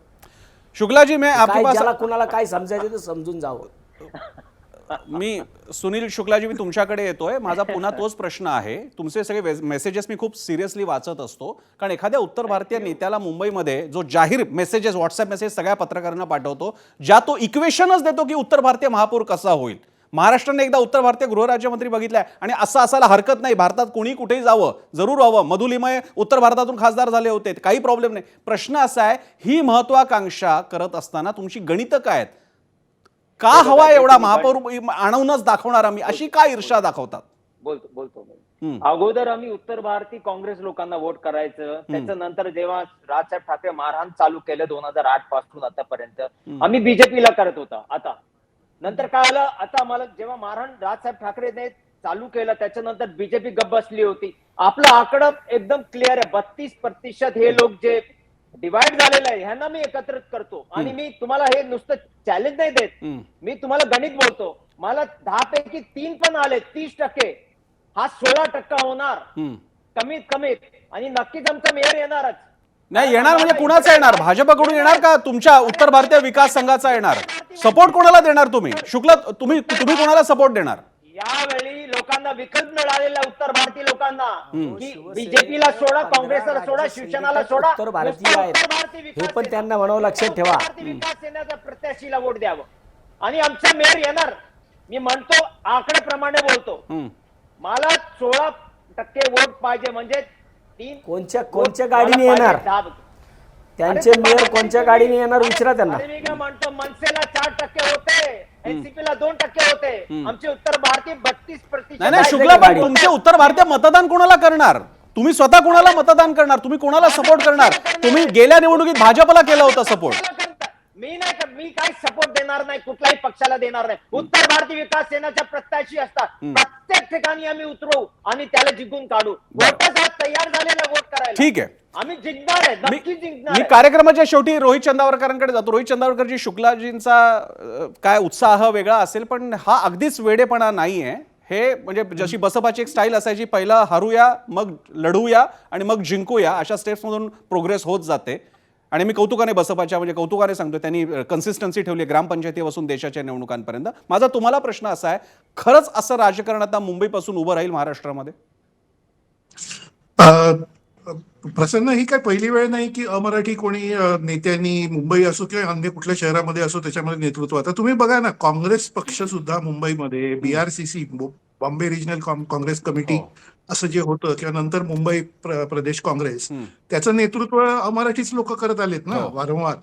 शुक्लाजी, मैं आपके पास, ज्याला कुणाला काय समजायचं तर समजून जावं. मी सुनील शुक्लाजी, मी तुमच्याकडे येतोय. माझा पुन्हा तोच प्रश्न आहे. तुमचे सगळे मेसेजेस मी खूप सिरियसली वाचत असतो, कारण एखाद्या उत्तर भारतीय नेत्याला मुंबईमध्ये जो जाहीर मेसेजेस, व्हॉट्सअप मेसेज सगळ्या पत्रकारांना पाठवतो, ज्या तो इक्वेशनच देतो की उत्तर भारतीय महापौर कसा होईल. महाराष्ट्राने एकदा उत्तर भारतीय गृहराज्यमंत्री बघितलाय आणि असं असायला हरकत नाही. भारतात कोणी कुठेही जावं, जरूर व्हावं. मधु लिमये उत्तर भारतातून खासदार झाले होते, काही प्रॉब्लेम नाही. प्रश्न असा आहे, ही महत्वाकांक्षा करत असताना तुमची गणितं काय आहेत? का हवा एवढा महापौर आणूनच दाखवणार आम्ही, अशी काय ईर्षा दाखवतात? बोलतो अगोदर आम्ही उत्तर भारतीय काँग्रेस लोकांना वोट करायचं, त्याच्यानंतर जेव्हा राजसाहेब ठाकरे मारहाण चालू केलं 2008 पासून आतापर्यंत आम्ही बीजेपीला करत होता. आता नंतर काय आलं, आता मला जेव्हा मारहाण राजसाहेब ठाकरेने चालू केलं त्याच्यानंतर बीजेपी गप्प बसली होती. आपलं आकडं एकदम क्लिअर आहे, 32% हे लोक जे डिवाइड झालेलं आहे ह्यांना मी एकत्रित करतो. आणि मी तुम्हाला हे नुसतं चॅलेंज नाही देत, मी तुम्हाला गणित बोलतो. मला 10 पैकी 3 पण आले, 30%. हा 16% होणार कमीत कमीत, आणि नक्कीच आमचा मेयर येणारच. नाही येणार म्हणजे कुणाचा येणार? भाजपकडून येणार का तुमच्या उत्तर भारतीय विकास संघाचा येणार? सपोर्ट कोणाला देणार तुम्ही? शुक्ला, तुम्ही कोणाला सपोर्ट देणार? यावेळी लोकांना विकल्प मिळालेला उत्तर भारतीय लोकांना की बीजेपीला सोडा, काँग्रेसला सोडा, शिवसेनाला सोडा, उत्तर भारतीय आहेत हे पण त्यांना म्हणावं, लक्षात ठेवा. विकास सेनेच्या प्रत्याशीला वोट द्यावं आणि आमचा मेयर येणार. मी म्हणतो, आकड्याप्रमाणे बोलतो, मला 16% वोट पाहिजे. म्हणजे कोणत्या गाडीने येणार? त्यांचे मेयर कोणत्या गाडीने येणार विचारा त्यांना. मी काय म्हणतो, मनसेला 4% होते, एनसीपीला 2% होते, आमचे उत्तर भारतीय 32%. नाही शुक्ला, पण तुमचे उत्तर भारतीय मतदान कोणाला करणार? तुम्ही स्वतः कोणाला मतदान करणार? तुम्ही कोणाला सपोर्ट करणार? तुम्ही गेल्या निवडणुकीत भाजपला केला होता सपोर्ट. मी काही सपोर्ट देणार नाही, कुठल्याही पक्षाला देणार नाही. उत्तर भारतीय विकास सेनेच्या प्रत्याशी असतात, प्रत्येक ठिकाणी आम्ही उतरू आणि त्याला जिंकून काढू. वोटर्स आज तयार झालेला वोट करायला. ठीक आहे, आम्ही जिंकणार आहे, नक्की जिंकणार मी आहे. कार्यक्रमाच्या शेवटी रोहित चंदावरकरांकडे जातो. रोहित चंदावरकरजी, शुक्लाजींचा काय उत्साह वेगळा असेल, पण हा अगदीच वेडेपणा नाहीये. हे म्हणजे जशी बसपाची एक स्टाईल असायची, पहिला हारूया मग लढूया आणि मग जिंकूया, अशा स्टेप्समधून प्रोग्रेस होत जाते. आणि मी कौतुकाने बसपाच्या म्हणजे कौतुकाने सांगतो, त्यांनी कन्सिस्टन्सी ठेवली ग्रामपंचायतीपासून देशाच्या निवडणुकांपर्यंत. माझा तुम्हाला प्रश्न असा आहे, खरंच असं राजकारण आता मुंबईपासून उभं राहील महाराष्ट्रामध्ये? प्रसन्न, ही काय पहिली वेळ नाही की अमराठी कोणी नेत्यांनी मुंबई असो किंवा अन्य कुठल्या शहरामध्ये असो त्याच्यामध्ये नेतृत्व. आता तुम्ही बघा ना, काँग्रेस पक्ष सुद्धा मुंबईमध्ये BRCC Bombay regional Congress committee असं जे होतं किंवा नंतर मुंबई प्रदेश काँग्रेस, त्याचं नेतृत्व अमराठीच लोक करत आलेत ना वारंवार.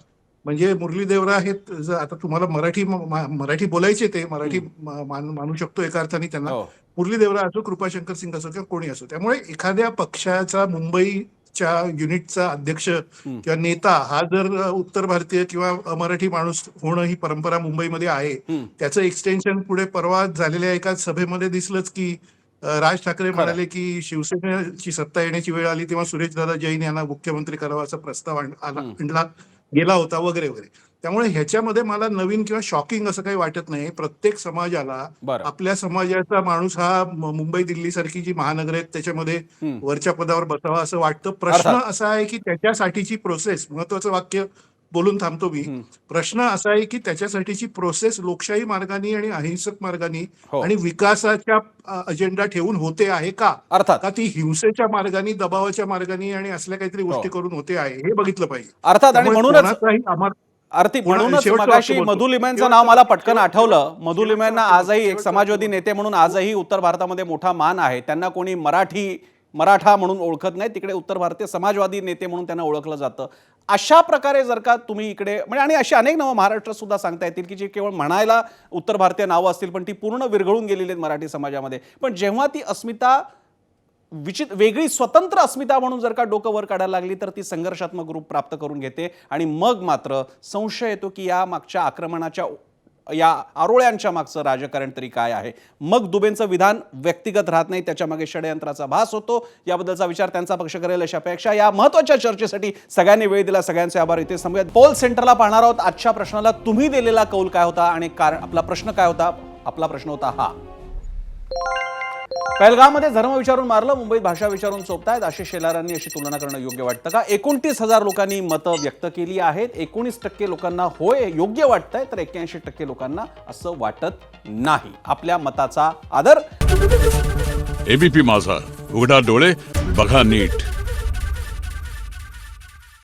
म्हणजे मुरली देवरा हे आता तुम्हाला मराठी बोलायचे, ते मराठी मानू शकतो एका अर्थाने त्यांना. मुरली देवरा असो, कृपाशंकर सिंग असो किंवा कोणी असो, त्यामुळे एखाद्या पक्षाचा मुंबईच्या युनिटचा अध्यक्ष किंवा नेता हा जर उत्तर भारतीय किंवा अमराठी माणूस होणं ही परंपरा मुंबईमध्ये आहे. त्याचं एक्सटेन्शन पुढे परवा झालेल्या एका सभेमध्ये दिसलंच की राज ठाकरे म्हणाले की शिवसेनेची सत्ता येण्याची वेळ आली तेव्हा सुरेशदादा जैन यांना मुख्यमंत्री करावा असा प्रस्ताव आणला गेला होता वगैरे वगैरे. त्यामुळे ह्याच्यामध्ये मला नवीन किंवा शॉकिंग असं काही वाटत नाही. प्रत्येक समाजाला आपल्या समाजाचा माणूस हा मुंबई दिल्ली सारखी जी महानगर आहेत त्याच्यामध्ये वरच्या पदावर बसावा असं वाटतं. प्रश्न असा आहे की त्याच्यासाठीची प्रोसेस, महत्वाचं वाक्य बोलून थांबतो मी, प्रश्न असा आहे की त्याच्यासाठीची प्रोसेस लोकशाही मार्गाने आणि अहिंसक मार्गाने आणि विकासाच्या अजेंडा ठेवून होते आहे का, का ती हिंसेच्या मार्गाने, दबावाच्या मार्गाने आणि असल्या काहीतरी गोष्टी करून होते आहे, हे बघितलं पाहिजे. अर्थात. आणि म्हणूनच मगाशी मधु लिमयांचं नाव मला पटकन आठवलं. मधु लिमयांना आजही एक समाजवादी नेते म्हणून आजही उत्तर भारतामध्ये मोठा मान आहे. त्यांना कोणी मराठा म्हणून ओळखत नाही, तिकडे उत्तर भारतीय समाजवादी नेते म्हणून त्यांना ओळखलं जातं. अशा प्रकारे जर का तुम्ही इकडे म्हणजे, आणि अशी अनेक नावं महाराष्ट्रात सुद्धा सांगता येतील की जे केवळ म्हणायला उत्तर भारतीय नावं असतील पण ती पूर्ण विरघळून गेलेली आहेत मराठी समाजामध्ये. पण जेव्हा ती अस्मिता वेगळी स्वतंत्र अस्मिता म्हणून जर का डोकं वर काढायला लागली तर ती संघर्षात्मक रूप प्राप्त करून घेते. आणि मग मात्र संशय येतो की या मागच्या आक्रमणाच्या, या आरोळ्यांच्या मागचं राजकारण तरी काय आहे. मग दुबेंचं विधान व्यक्तिगत राहत नाही, त्याच्या मागे षडयंत्राचा भास होतो. याबद्दलचा विचार त्यांचा पक्ष करेल अशा अपेक्षा. या महत्त्वाच्या चर्चेसाठी सगळ्यांनी वेळ दिला, सगळ्यांचे आभार. इथे थांबूयात. पोल सेंटरला पाहणार आहोत. आजच्या प्रश्नाला तुम्ही दिलेला कौल काय होता आणि आपला प्रश्न काय होता? आपला प्रश्न होता हा, पहलगाममध्ये धर्म विचारून मारलं, मुंबईत भाषा विचारून चोपतायत. आशिष शेलारांनी अशी तुलना करणं योग्य वाटतं का? 29,000 लोकांनी मतं व्यक्त केली आहेत. 19% लोकांना होय योग्य वाटतंय, तर 81% लोकांना असं वाटत नाही. आपल्या मताचा आदर. एबीपी माझा, उघडा डोळे बघा नीट.